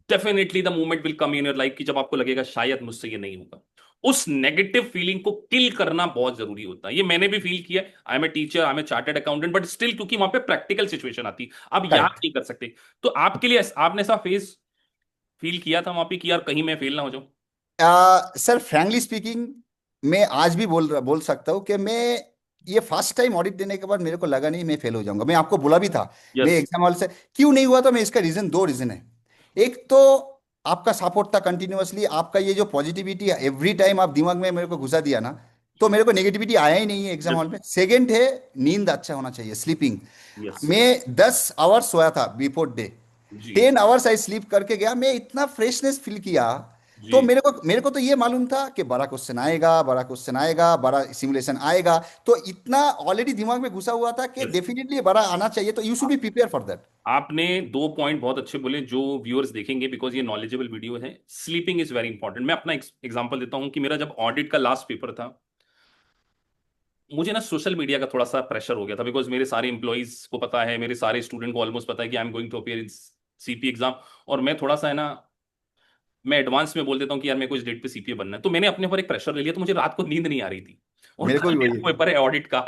A: definitely the moment will come in your life कि जब आपको लगेगा शायद मुझसे ये नहीं होगा। उस नेगेटिव फीलिंग को किल करना बहुत जरूरी होता है। ये मैंने भी फील किया। I am a teacher, I am a chartered accountant, but still क्योंकि वहां पे प्रैक्टिकल सिचुएशन आती है, आप याद
B: करेक्ट।
A: नहीं कर सकते। तो आपके लिए आपने ऐसा फेस फील किया था वहां पे कि यार कहीं मैं फेल ना हो जाऊं?
B: सर फ्रैंकली स्पीकिंग, मैं आज भी बोल सकता हूँ कि मैं ये फर्स्ट टाइम ऑडिट देने के बाद मेरे को लगा नहीं मैं फेल हो जाऊंगा। मैं आपको बोला भी था, मैं
A: यस।
B: एग्जाम हॉल से क्यों नहीं हुआ था। मैं इसका रीजन, 2 रीजन है। एक तो आपका सपोर्ट था कंटिन्यूअसली, आपका ये जो पॉजिटिविटी एवरी टाइम आप दिमाग में मेरे को घुसा दिया ना, तो मेरे को नेगेटिविटी आया ही नहीं है एग्जाम
A: यस।
B: हॉल में। सेकंड है, नींद अच्छा होना चाहिए, स्लीपिंग।
A: यस।
B: मैं 10 आवर्स सोया था बिफोर डे।
A: जी।
B: 10 आवर्स आई स्लीप करके गया, मैं इतना फ्रेशनेस फील किया।
A: जी।
B: तो मेरे को तो ये मालूम था कि बड़ा क्वेश्चन आएगा, बड़ा क्वेश्चन आएगा, बड़ा सिमुलेशन आएगा। तो इतना ऑलरेडी दिमाग में घुसा हुआ था कि
A: यस।
B: डेफिनेटली बड़ा आना चाहिए, तो you should be prepare for that.
A: आपने दो पॉइंट बहुत अच्छे बोले जो व्यूअर्स देखेंगे, बिकॉज ये नॉलेजेबल वीडियो है। Sleeping is very important. मैं अपना एग्जांपल देता हूं कि मेरा जब ऑडिट का लास्ट पेपर था, मुझे ना सोशल मीडिया का थोड़ा सा प्रेशर हो गया था, बिकॉज मेरे सारे एम्प्लॉइज को पता है, मेरे सारे स्टूडेंट को ऑलमोस्ट पता है कि I am going to appear in CP exam. और मैं थोड़ा सा है ना, मैं एडवांस में बोल देता हूँ कि यार मेरे को इस डेट पे सीपीए बनना है, तो मैंने अपने ऊपर एक प्रेशर ले लिया, तो मुझे रात को नींद नहीं आ रही थी। और
B: मेरे को
A: कल
B: भी वही
A: मेरा पेपर है ऑडिट का।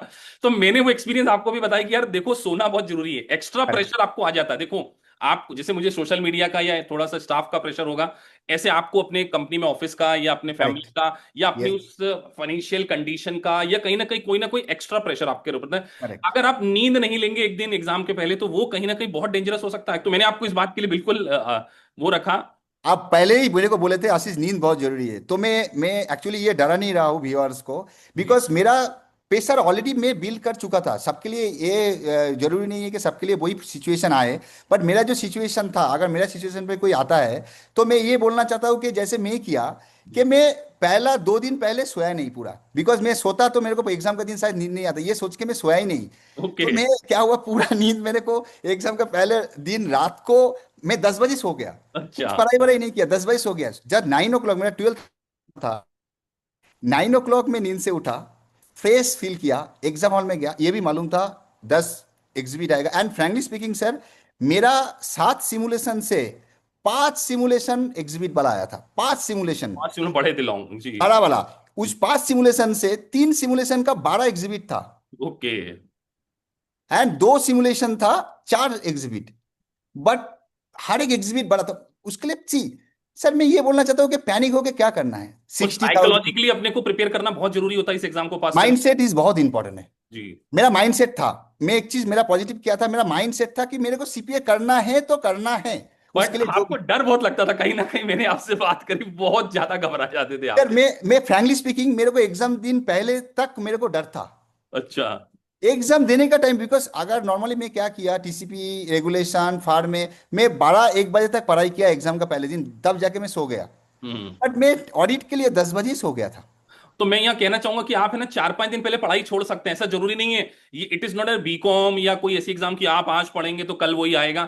A: तो मैंने वो एक्सपीरियंस आपको भी बताया कि यार देखो, सोना बहुत जरूरी है, एक्स्ट्रा
B: है।
A: प्रेशर आपको आ जाता है। देखो, आप जैसे मुझे सोशल मीडिया का या थोड़ा सा स्टाफ का प्रेशर होगा, ऐसे आपको अपने कंपनी में ऑफिस का या अपने फैमिली
B: करेक्ट।
A: का या अपनी
B: यस।
A: उस फाइनेंशियल कंडीशन का या कहीं ना कहीं कोई ना कोई एक्स्ट्रा प्रेशर आपके ऊपर है।
B: करेक्ट।
A: अगर आप नींद नहीं लेंगे एक दिन एग्जाम के पहले, तो वो कहीं ना कहीं बहुत डेंजरस हो सकता है। तो मैंने आपको इस बात के लिए बिल्कुल वो रखा।
B: आप पहले ही मेरे को बोले थे आशीष नींद बहुत जरूरी है, तो मैं एक्चुअली ये डरा नहीं रहा हूँ व्यूअर्स को,
A: जी।
B: बिकॉज मेरा प्रेशर ऑलरेडी मैं बिल्ड कर चुका था। सबके लिए ये जरूरी नहीं है कि सबके लिए वही सिचुएशन आए, बट मेरा जो सिचुएशन था, अगर मेरा सिचुएशन पे कोई आता है, तो मैं ये बोलना चाहता हूँ कि जैसे मैं किया, कि मैं पहला 2 दिन पहले सोया नहीं पूरा, बिकॉज मैं सोता तो मेरे को एग्जाम का दिन शायद नींद नहीं आता, ये सोच के मैं सोया ही नहीं।
A: ओके।
B: तो मैं क्या हुआ, पूरा नींद मेरे को एग्जाम का पहले दिन रात को मैं 10 बजे सो गया।
A: अच्छा।
B: कुछ पढ़ाई वढ़ाई नहीं किया, 10 बजे सो गया। जब 9 ओ क्लॉक, मेरा 12th था, 9 ओ क्लॉक में नींद से उठा, फ्रेश फील किया, एग्जाम हॉल में गया, ये भी मालूम था 10 एग्जिबिट आएगा। एंड फ्रैंकली स्पीकिंग सर, मेरा 7 सिमुलेशन से 5 सिमुलेशन एग्जिबिट वाला आया था, 5 सिमुलेशन
A: 5 मिनट बड़े दिलाऊं जी।
B: बड़ा वाला। उस 5 सिमुलेशन से 3 सिमुलेशन का 12 एग्जिबिट था,
A: ओके।
B: एंड 2 सिमुलेशन था 4 एग्जिबिट। बट हर एक एग्जिबिट बड़ा था उसके लिए। सी सर, मैं ये बोलना चाहता हूँ कि पैनिक होके क्या करना है,
A: कुछ
B: 60,000।
A: साइकोलॉजिकली अपने को प्रिपेयर करना बहुत जरूरी होता है इस एग्जाम को पास करने।
B: माइंड सेट इज बहुत इंपॉर्टेंट है।
A: जी।
B: मेरा माइंड सेट था, मैं एक चीज मेरा पॉजिटिव किया था, मेरा माइंड सेट था कि मेरे को सीपीए करना है तो करना है,
A: बट
B: उसके लिए जो
A: आपको
B: भी।
A: डर बहुत लगता था कहीं ना कहीं, मैंने आपसे बात करी, बहुत ज्यादा घबरा जाते थे
B: सर
A: आप।
B: मैं फ्रैंकली स्पीकिंग, मेरे को एग्जाम दिन पहले तक मेरे को डर था
A: अच्छा।
B: एग्जाम देने का टाइम, बिकॉज अगर नॉर्मली मैं क्या किया, टीसीपी रेगुलेशन फार में मैं 12-1 बजे तक पढ़ाई किया एग्जाम का पहले दिन, तब जाके मैं सो गया।
A: हम्म।
B: बट मैं ऑडिट के लिए 10 बजे सो गया था।
A: तो मैं यहाँ कहना चाहूंगा कि आप है ना 4-5 दिन पहले पढ़ाई छोड़ सकते हैं, ऐसा जरूरी नहीं है। ये it is not a BCom या कोई ऐसी एग्जाम की आप आज पढ़ेंगे तो कल वही आएगा।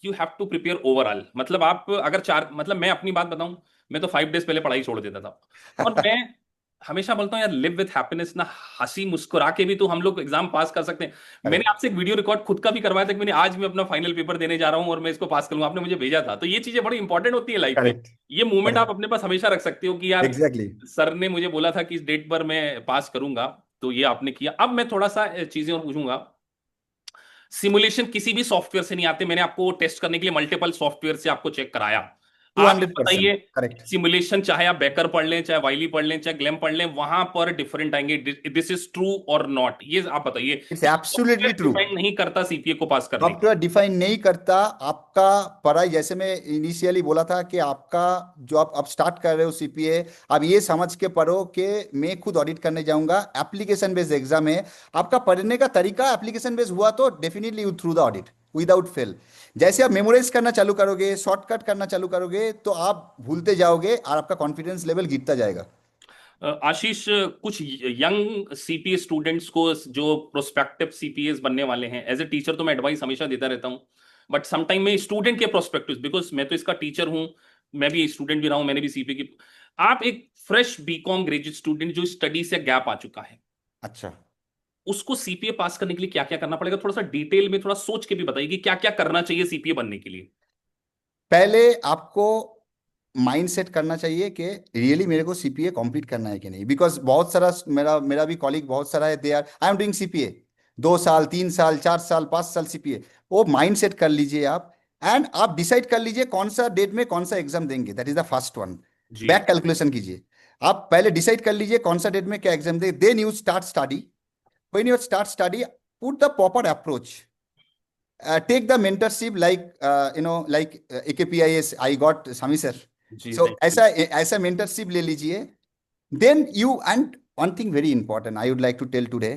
A: You have to prepare overall. मतलब आप अगर चार, मतलब मैं अपनी बात बताऊं, मैं तो 5 डेज पहले पढ़ाई छोड़ देता था। और मैं हमेशा बोलता हूँ यार, लिव विथ हैप्पीनेस ना, हंसी मुस्कुरा के भी तो हम लोग एग्जाम पास कर सकते हैं। मैंने
B: करेक्ट।
A: आपसे एक वीडियो रिकॉर्ड खुद का भी करवाया था कि मैंने आज मैं अपना फाइनल पेपर देने जा रहा हूँ और मैं इसको पास करूंगा, आपने मुझे भेजा था। तो ये चीजें बड़ी इंपॉर्टेंट होती है लाइफ में।
B: करेक्ट।
A: ये मोमेंट आप
B: करेक्ट।
A: अपने पास हमेशा रख सकते हो कि यार
B: एग्जैक्टली।
A: सर ने मुझे बोला था कि इस डेट पर मैं पास करूंगा। तो ये आपने किया। अब मैं थोड़ा सा चीजें और पूछूंगा। सिमुलेशन किसी भी सॉफ्टवेयर से नहीं आते, मैंने आपको टेस्ट करने के लिए मल्टीपल सॉफ्टवेयर से आपको चेक कराया।
B: टू
A: आप ये
B: हंड्रेड
A: बताइए,
B: परसेंट करेक्ट।
A: सिमुलेशन चाहे आप बेकर पढ़ लें, चाहे वाइली पढ़ लें, चाहे ग्लेम पढ़ लें, वहां पर डिफरेंट आएंगे। दिस इज ट्रू और नॉट, ये आप बताइए।
B: It's absolutely
A: software
B: true.
A: Depend नहीं करता सीपीए को पास करने के
B: सॉफ्टवेयर डिफाइन नहीं करता आपका पढ़ाई। जैसे मैं इनिशियली बोला था कि आपका जो आप अब स्टार्ट कर रहे हो सीपीए, अब ये समझ के पढ़ो कि मैं खुद ऑडिट करने जाऊंगा, एप्लीकेशन बेस्ड एग्जाम है। आपका पढ़ने का तरीका एप्लीकेशन बेस्ड हुआ तो definitely you through the audit without fail. जैसे आप मेमोराइज करना चालू करोगे, शॉर्टकट करना चालू करोगे, तो आप भूलते जाओगे और आपका कॉन्फिडेंस लेवल गिरता जाएगा।
A: आशीष, कुछ यंग सीपीए स्टूडेंट्स को जो प्रोस्पेक्टिव सीपीएस बनने वाले हैं, एज ए टीचर तो मैं एडवाइस हमेशा देता रहता हूं। बट समटाइम मैं स्टूडेंट के प्रोस्पेक्टिव, बिकॉज मैं तो इसका टीचर हूं, मैं भी स्टूडेंट भी रहा हूं, मैंने भी सीपीए की। आप एक फ्रेश बीकॉम ग्रेजुएट स्टूडेंट जो स्टडी से गैप आ चुका है,
B: अच्छा।
A: उसको सीपीए पास करने के लिए क्या क्या करना पड़ेगा, थोड़ा सा डिटेल में थोड़ा सोच के भी बताइए कि क्या क्या करना चाहिए सीपीए बनने के लिए।
B: पहले आपको माइंड सेट करना चाहिए कि रियली मेरे को सीपीए कंप्लीट करना है कि नहीं, बिकॉज बहुत सारा मेरा मेरा भी कॉलीग बहुत सारा है, they are I am doing CPA 2 साल 3 साल 4 साल 5 साल सीपीए। वो माइंड सेट कर लीजिए आप, एंड आप डिसाइड कर लीजिए कौन सा डेट में कौन सा एग्जाम देंगे, that is the first one.
A: जी।
B: बैक कैलकुलेशन कीजिए। आप पहले डिसाइड कर लीजिए कौन सा डेट में क्या एग्जाम देंगे, then you start study. When you start study, put the proper approach, take the mentorship like like AKPIS I got Sami sir.
A: जी,
B: So
A: थैंक यू।
B: ऐसा ऐसा mentorship ले लीजिए। Then you, and one thing very important I would like to tell today,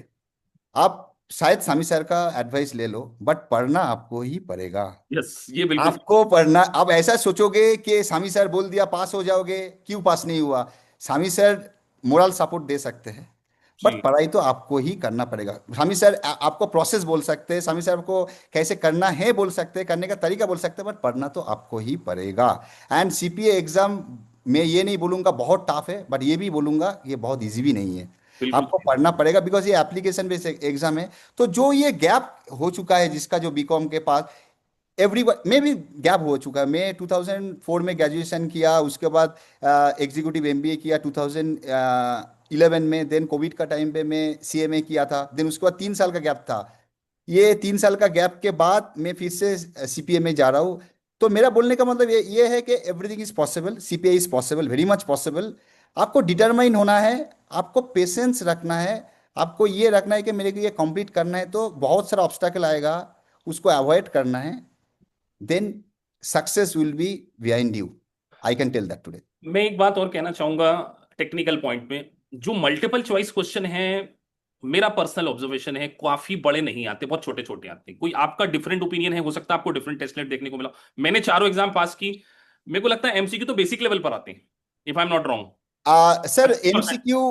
B: आप शायद सामी sir का advice ले लो, but पढ़ना आपको ही पड़ेगा।
A: यस, ये बिल्कुल।
B: आपको पढ़ना। अब ऐसा सोचोगे कि सामी सर बोल दिया पास हो जाओगे, क्यों पास नहीं हुआ? सामी सर मोरल सपोर्ट दे सकते हैं, बट
A: जी।
B: पढ़ाई तो आपको ही करना पड़ेगा। सामी सर आपको प्रोसेस बोल सकते हैं, सामी सर आपको कैसे करना है बोल सकते हैं, करने का तरीका बोल सकते हैं, बट पढ़ना तो आपको ही पड़ेगा। एंड सीपीए एग्जाम, मैं ये नहीं बोलूंगा बहुत टफ है, बट ये भी बोलूंगा ये बहुत इजी भी नहीं है।
A: बिल्कुल
B: आपको
A: सही।
B: पढ़ना पड़ेगा, बिकॉज ये एप्लीकेशन बेस्ड एग्जाम है। तो जो ये गैप हो चुका है जिसका, जो बीकॉम के पास, एवरी में भी गैप हो चुका है। मैं 2004 में ग्रेजुएशन किया, उसके बाद एग्जीक्यूटिव एमबीए किया 2011 में, देन कोविड का टाइम पे मैं सीएमए किया था, देन उसके बाद 3 साल का गैप था। ये 3 साल का गैप के बाद मैं फिर से सीपीए में जा रहा हूँ। तो मेरा बोलने का मतलब ये है कि everything is possible, CPA is possible, very much possible. आपको डिटरमाइन होना है, आपको पेशेंस रखना है, आपको ये रखना है कि मेरे को ये कंप्लीट करना है। तो बहुत सारा ऑब्स्टेकल आएगा, उसको अवॉइड करना है, then success will be behind you. I can tell that today.
A: मैं एक बात और कहना चाहूंगा टेक्निकल पॉइंट में, जो मल्टीपल चॉइस क्वेश्चन है, मेरा पर्सनल ऑब्जर्वेशन है काफी बड़े नहीं आते, बहुत छोटे छोटे आते हैं। कोई आपका डिफरेंट ओपिनियन है, हो सकता है आपको डिफरेंट टेस्टलेट देखने को मिला। मैंने चारों एग्जाम पास की, मेरे को लगता है एमसीक्यू तो बेसिक लेवल पर आते हैं, if I am not wrong.
B: Sir,
A: 30%।
B: MCQ,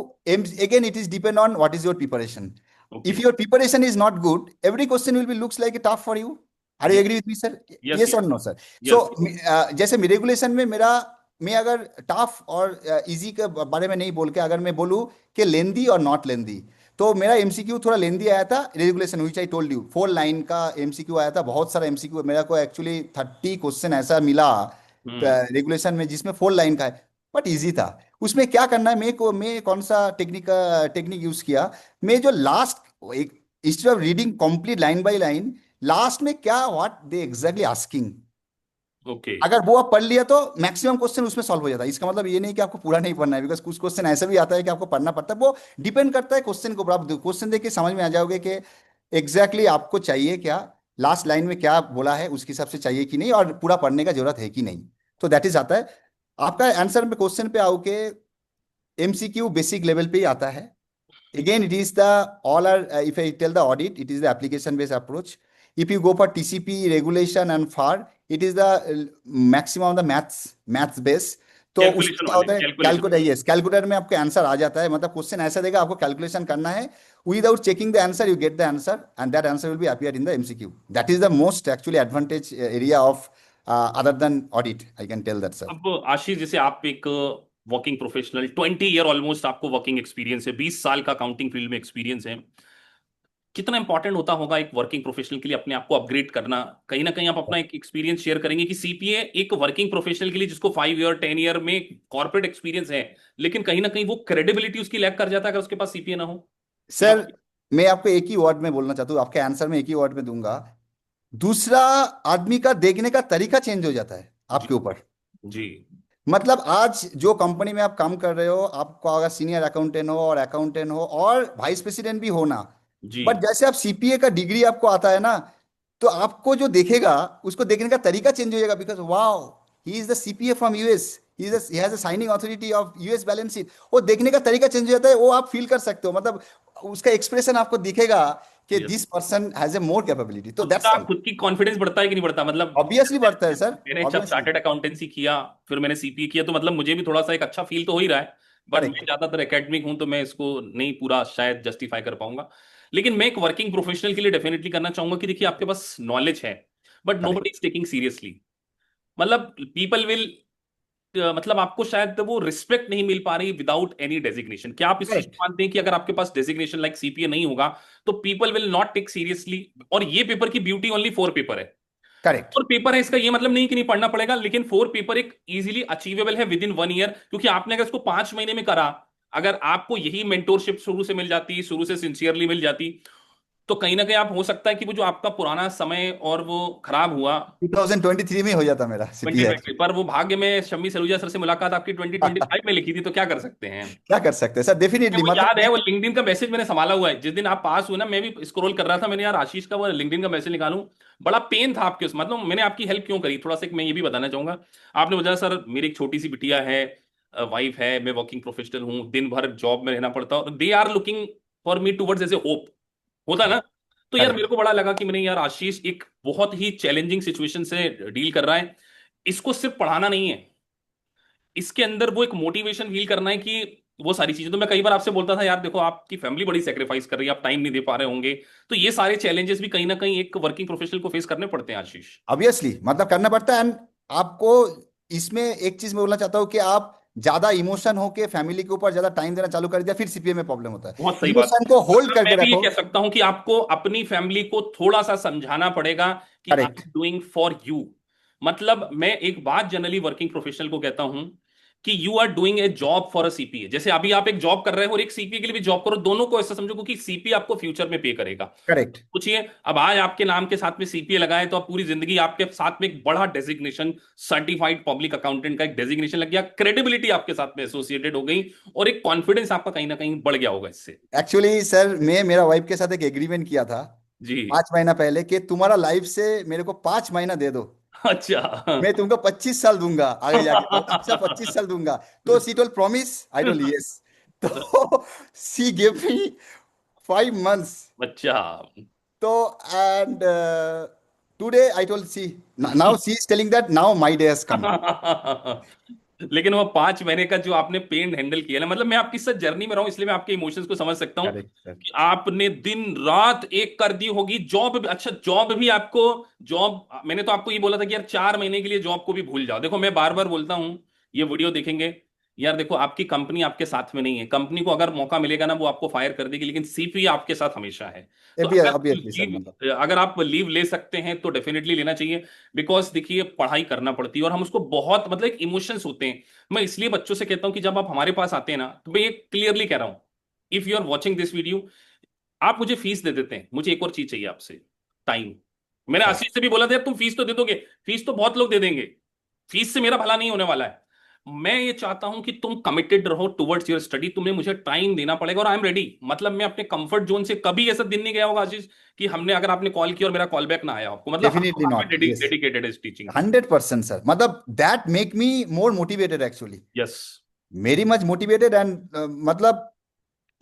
B: again, it is depend on what is your preparation.
A: Okay.
B: If your preparation is not good, every question will be looks like a tough for you. Are you
A: जी।
B: agree with me, sir?
A: Yes
B: Yes or
A: yes.
B: no, sir?
A: Yes.
B: So, जैसे regulation में मेरा, मैं अगर tough और easy के बारे में नहीं बोल के अगर मैं बोलूँ कि लेंदी और नॉट लेंदी, तो मेरा एमसीक्यू थोड़ा लेंदी आया था regulation, which I told you, 4 line का एमसीक्यू आया था। बहुत सारा एमसीक्यू मेरा को एक्चुअली 30 क्वेश्चन ऐसा मिला
A: हम्म।
B: रेगुलेशन में जिसमें 4 लाइन का है, बट इजी था। उसमें क्या करना है, मैं कौन सा टेक्निक यूज किया, मैं जो लास्ट एक, instead of reading complete line by line, last में क्या what they exactly asking,
A: okay.
B: अगर वो आप पढ़ लिया तो मैक्सिमम क्वेश्चन उसमें सॉल्व हो जाता है। इसका मतलब ये नहीं कि आपको पूरा नहीं पढ़ना है, बिकॉज कुछ क्वेश्चन ऐसा भी आता है कि आपको पढ़ना पड़ता है। वो डिपेंड करता है क्वेश्चन के ऊपर। आप क्वेश्चन देख के समझ में आ जाओगे कि एग्जैक्टली आपको चाहिए क्या, लास्ट लाइन में क्या बोला है उसके हिसाब से चाहिए कि नहीं, और पूरा पढ़ने का जरूरत है कि नहीं। तो दैट इज आता है। आपका आंसर में क्वेश्चन पे आओ के, एमसीक्यू बेसिक लेवल पे ही आता है। Again, it is the all are if I tell the audit, it is the application based approach. If you go for TCP regulation and FAR, it is the maximum of the maths base. तो उसमें
A: calculation
B: क्या
A: वाले,
B: होता है,
A: calculation.
B: Calculator, yes, calculator में आपके answer आ जाता है। मतलब क्वेश्चन ऐसा देगा, आपको कैलकुलेशन करना है, without checking the answer you get the answer, and that answer will be appear in the MCQ. That is the most actually advantage area of other than audit, I can tell that, sir.
A: अब आशीष, जैसे आप एक working professional, 20 year almost आपको working experience है, 20 साल का accounting field में experience है, कितना इंपॉर्टेंट होता होगा एक वर्किंग प्रोफेशनल के लिए अपने आप को अपग्रेड करना? कहीं ना कहीं आप अपना एक एक्सपीरियंस शेयर करेंगे कि सीपीए एक वर्किंग प्रोफेशनल के लिए जिसको 5 ईयर 10 ईयर में कॉर्पोरेट एक्सपीरियंस है, लेकिन कहीं ना कहीं वो क्रेडिबिलिटी उसकी लैक कर जाता है अगर उसके पास सीपीए ना हो। या
B: सर, मैं आपको एक ही वर्ड में बोलना चाहता हूँ, आपके आंसर में एक ही वर्ड में दूंगा, दूसरा आदमी का देखने का तरीका चेंज हो जाता है
A: जी।
B: आपके ऊपर।
A: जी।
B: मतलब आज जो कंपनी में आप काम कर रहे हो, आपको अगर सीनियर अकाउंटेंट हो और अकाउंटेंट हो और वाइस प्रेसिडेंट भी हो ना,
A: जी।
B: बट जैसे आप सीपीए का डिग्री आपको आता है ना, तो आपको जो देखेगा, उसको देखने का तरीका चेंज हो जाएगा, because wow, he is the CPA from US, he has a signing authority of US balance sheet. वो देखने का तरीका चेंज हो जाता है, वो आप फील कर सकते हो। मतलब उसका एक्सप्रेशन आपको दिखेगा कि
A: yes.
B: This person has a more capability. तो
A: उसका
B: दैट्स ऑल।
A: खुद की कॉन्फिडेंस बढ़ता है कि नहीं बढ़ता? मतलब
B: ऑब्वियसली बढ़ता है सर,
A: मैंने जब
B: ऑब्वियसली।
A: चार्टर्ड अकाउंटेंसी किया, फिर मैंने सीपीए किया, तो मतलब मुझे भी थोड़ा सा एक अच्छा फील तो हो ही रहा है। बट मैं
B: करेक्ट।
A: ज्यादातर एकेडमिक हूं, तो मैं इसको नहीं पूरा शायद जस्टिफाई कर पाऊंगा। लेकिन मैं एक वर्किंग प्रोफेशनल के लिए डेफिनेटली करना चाहूंगा कि देखिए आपके पास नॉलेज है, but no
B: correct.
A: Buddy is taking seriously. मतलब पीपल विल, मतलब आपको शायद वो रिस्पेक्ट नहीं मिल पा रही विदाउट एनी डेजिग्नेशन। क्या आप इस चीज
B: करेक्ट।
A: को मानते हैं कि अगर आपके पास डेजिग्नेशन लाइक सीपीए नहीं होगा तो people will not take seriously? और ये पेपर की ब्यूटी ओनली 4 पेपर है।
B: करेक्ट।
A: फोर पेपर है, इसका ये मतलब नहीं कि नहीं पढ़ना पड़ेगा, लेकिन 4 पेपर एक इजीली अचीवेबल है विद इन 1 ईयर। क्योंकि आपने अगर इसको 5 महीने में करा, अगर आपको यही मेंटोरशिप शुरू से मिल जाती, शुरू से सिंसियरली मिल जाती, तो कहीं ना कहीं आप, हो सकता है कि वो जो आपका पुराना समय और वो खराब हुआ
B: 2023 में हो जाता मेरा सीपीए।
A: 2020 पर, वो भाग्य में शम्मी सलूजा सर से मुलाकात आपकी 2025 में लिखी थी, तो क्या कर सकते हैं?
B: क्या कर सकते हैं सर, डेफिनेटली।
A: वो
B: मतलब
A: याद है, वो लिंक्डइन का मैसेज मैंने संभाला हुआ है, जिस दिन आप पास हुए ना, मैं भी स्क्रॉल कर रहा था, मैंने यार आशीष का वो लिंक्डइन का मैसेज निकालूं, बड़ा पेन था आपके उस, मतलब मैंने आपकी हेल्प क्यों करी, थोड़ा सा मैं ये भी बताना चाहूंगा। आपने बताया सर मेरी एक छोटी सी बिटिया है, वाइफ है, मैं वर्किंग प्रोफेशनल हूँ, दिन भर जॉब में रहना पड़ता है, और they are looking for me towards as a hope, होता है ना? तो यार मेरे
B: करेक्ट।
A: को बड़ा लगा कि मैंने, यार आशीष एक बहुत ही चैलेंजिंग सिचुएशन से डील कर रहा है, इसको सिर्फ पढ़ाना नहीं है, इसके अंदर वो एक मोटिवेशन फील करना है कि वो सारी चीजें। तो मैं कई बार आपसे बोलता था, यार देखो आपकी फैमिली बड़ी सेक्रीफाइस कर रही है, आप टाइम नहीं दे पा रहे होंगे, तो ये सारे चैलेंजेस भी कहीं ना कहीं एक वर्किंग प्रोफेशनल को फेस करने पड़ते हैं आशीष।
B: ऑब्वियसली, मतलब करना पड़ता है। एंड आपको इसमें एक चीज मैं बोलना चाहता हूँ कि आप ज्यादा इमोशन होके फैमिली के ऊपर ज्यादा टाइम देना चालू कर दिया, फिर सीपीए में प्रॉब्लम होता है।
A: बहुत सही बात।
B: इमोशन को होल्ड
A: मतलब मैं
B: करके
A: भी ये
B: रखो।
A: कह सकता हूं कि आपको अपनी फैमिली को थोड़ा सा समझाना पड़ेगा कि आई
B: correct.
A: Am doing for you. मतलब मैं एक बात जनरली वर्किंग प्रोफेशनल को कहता हूं कि you are doing a job for a CPA. जैसे अभी आप एक जॉब कर रहे हो और एक सीपीए के लिए भी जॉब करो, दोनों को ऐसा समझो क्योंकि सीपीए आपको फ्यूचर में पे करेगा।
B: करेक्ट।
A: पूछिए, अब आज आपके नाम के साथ में सीपीए लगाए तो अब पूरी जिंदगी आपके साथ में एक बड़ा डेजिग्नेशन, सर्टिफाइड पब्लिक अकाउंटेंट का एक डेजिग्नेशन लग गया, क्रेडिबिलिटी आपके साथ में एसोसिएटेड हो गई, और एक कॉन्फिडेंस आपका कहीं ना कहीं बढ़ गया होगा इससे।
B: एक्चुअली सर, मैं मेरा वाइफ के साथ एक एग्रीमेंट किया था
A: जी।
B: 5 महीना पहले कि तुम्हारा लाइफ से मेरे को 5 महीना दे दो,
A: अच्छा।
B: मैं तुमको 25 साल दूंगा आगे जाके, अच्छा 25 साल दूंगा। तो she told promise, I told yes. तो सी गिव मी 5 months।
A: अच्छा।
B: तो and today I told she, now she is telling that now my day has come.
A: लेकिन वो 5 महीने का जो आपने पेन हैंडल किया ना, मतलब मैं आपकी साथ जर्नी में रहा हूं इसलिए मैं आपके इमोशंस को समझ सकता हूं
B: करेक्ट सर।
A: कि आपने दिन रात एक कर दी होगी जॉब भी। अच्छा, जॉब भी आपको, जॉब मैंने तो आपको ये बोला था कि यार 4 महीने के लिए जॉब को भी भूल जाओ। देखो मैं बार बार बोलता हूं, ये वीडियो देखेंगे, यार देखो आपकी कंपनी आपके साथ में नहीं है। कंपनी को अगर मौका मिलेगा ना वो आपको फायर कर देगी, लेकिन सीपी आपके साथ हमेशा है। तो
B: ऑब्वियसली सर, मतलब
A: अगर आप लीव ले सकते हैं तो डेफिनेटली लेना चाहिए। बिकॉज देखिए पढ़ाई करना पड़ती है और हम उसको बहुत, मतलब एक इमोशंस होते हैं। मैं इसलिए बच्चों से कहता हूं कि जब आप हमारे पास आते हैं ना, तो मैं ये क्लियरली कह रहा हूं, if you are watching this video, आप मुझे फीस दे देते हैं, मुझे एक और चीज चाहिए आपसे, टाइम। मैंने
B: सर।
A: आशीष से भी बोला था यार तुम फीस तो दे दोगे, फीस तो बहुत लोग दे देंगे, फीस से मेरा भला नहीं होने वाला है। मैं ये चाहता हूं कि तुम कमिटेड रहो टुवर्ड्स योर स्टडी, तुम्हें मुझे टाइम देना पड़ेगा और आई एम रेडी। मतलब मैं अपने कंफर्ट जोन से कभी ऐसा दिन नहीं गया होगा आशीष कि हमने, अगर आपने कॉल किया और मेरा कॉल बैक ना आया आपको, मतलब हर
B: डेफिनेटली
A: वक्त
B: नॉट,
A: में
B: yes.
A: Dedicated is teaching.
B: 100% sir, मतलब that make me more motivated actually,
A: yes.
B: Very much motivated. And मतलब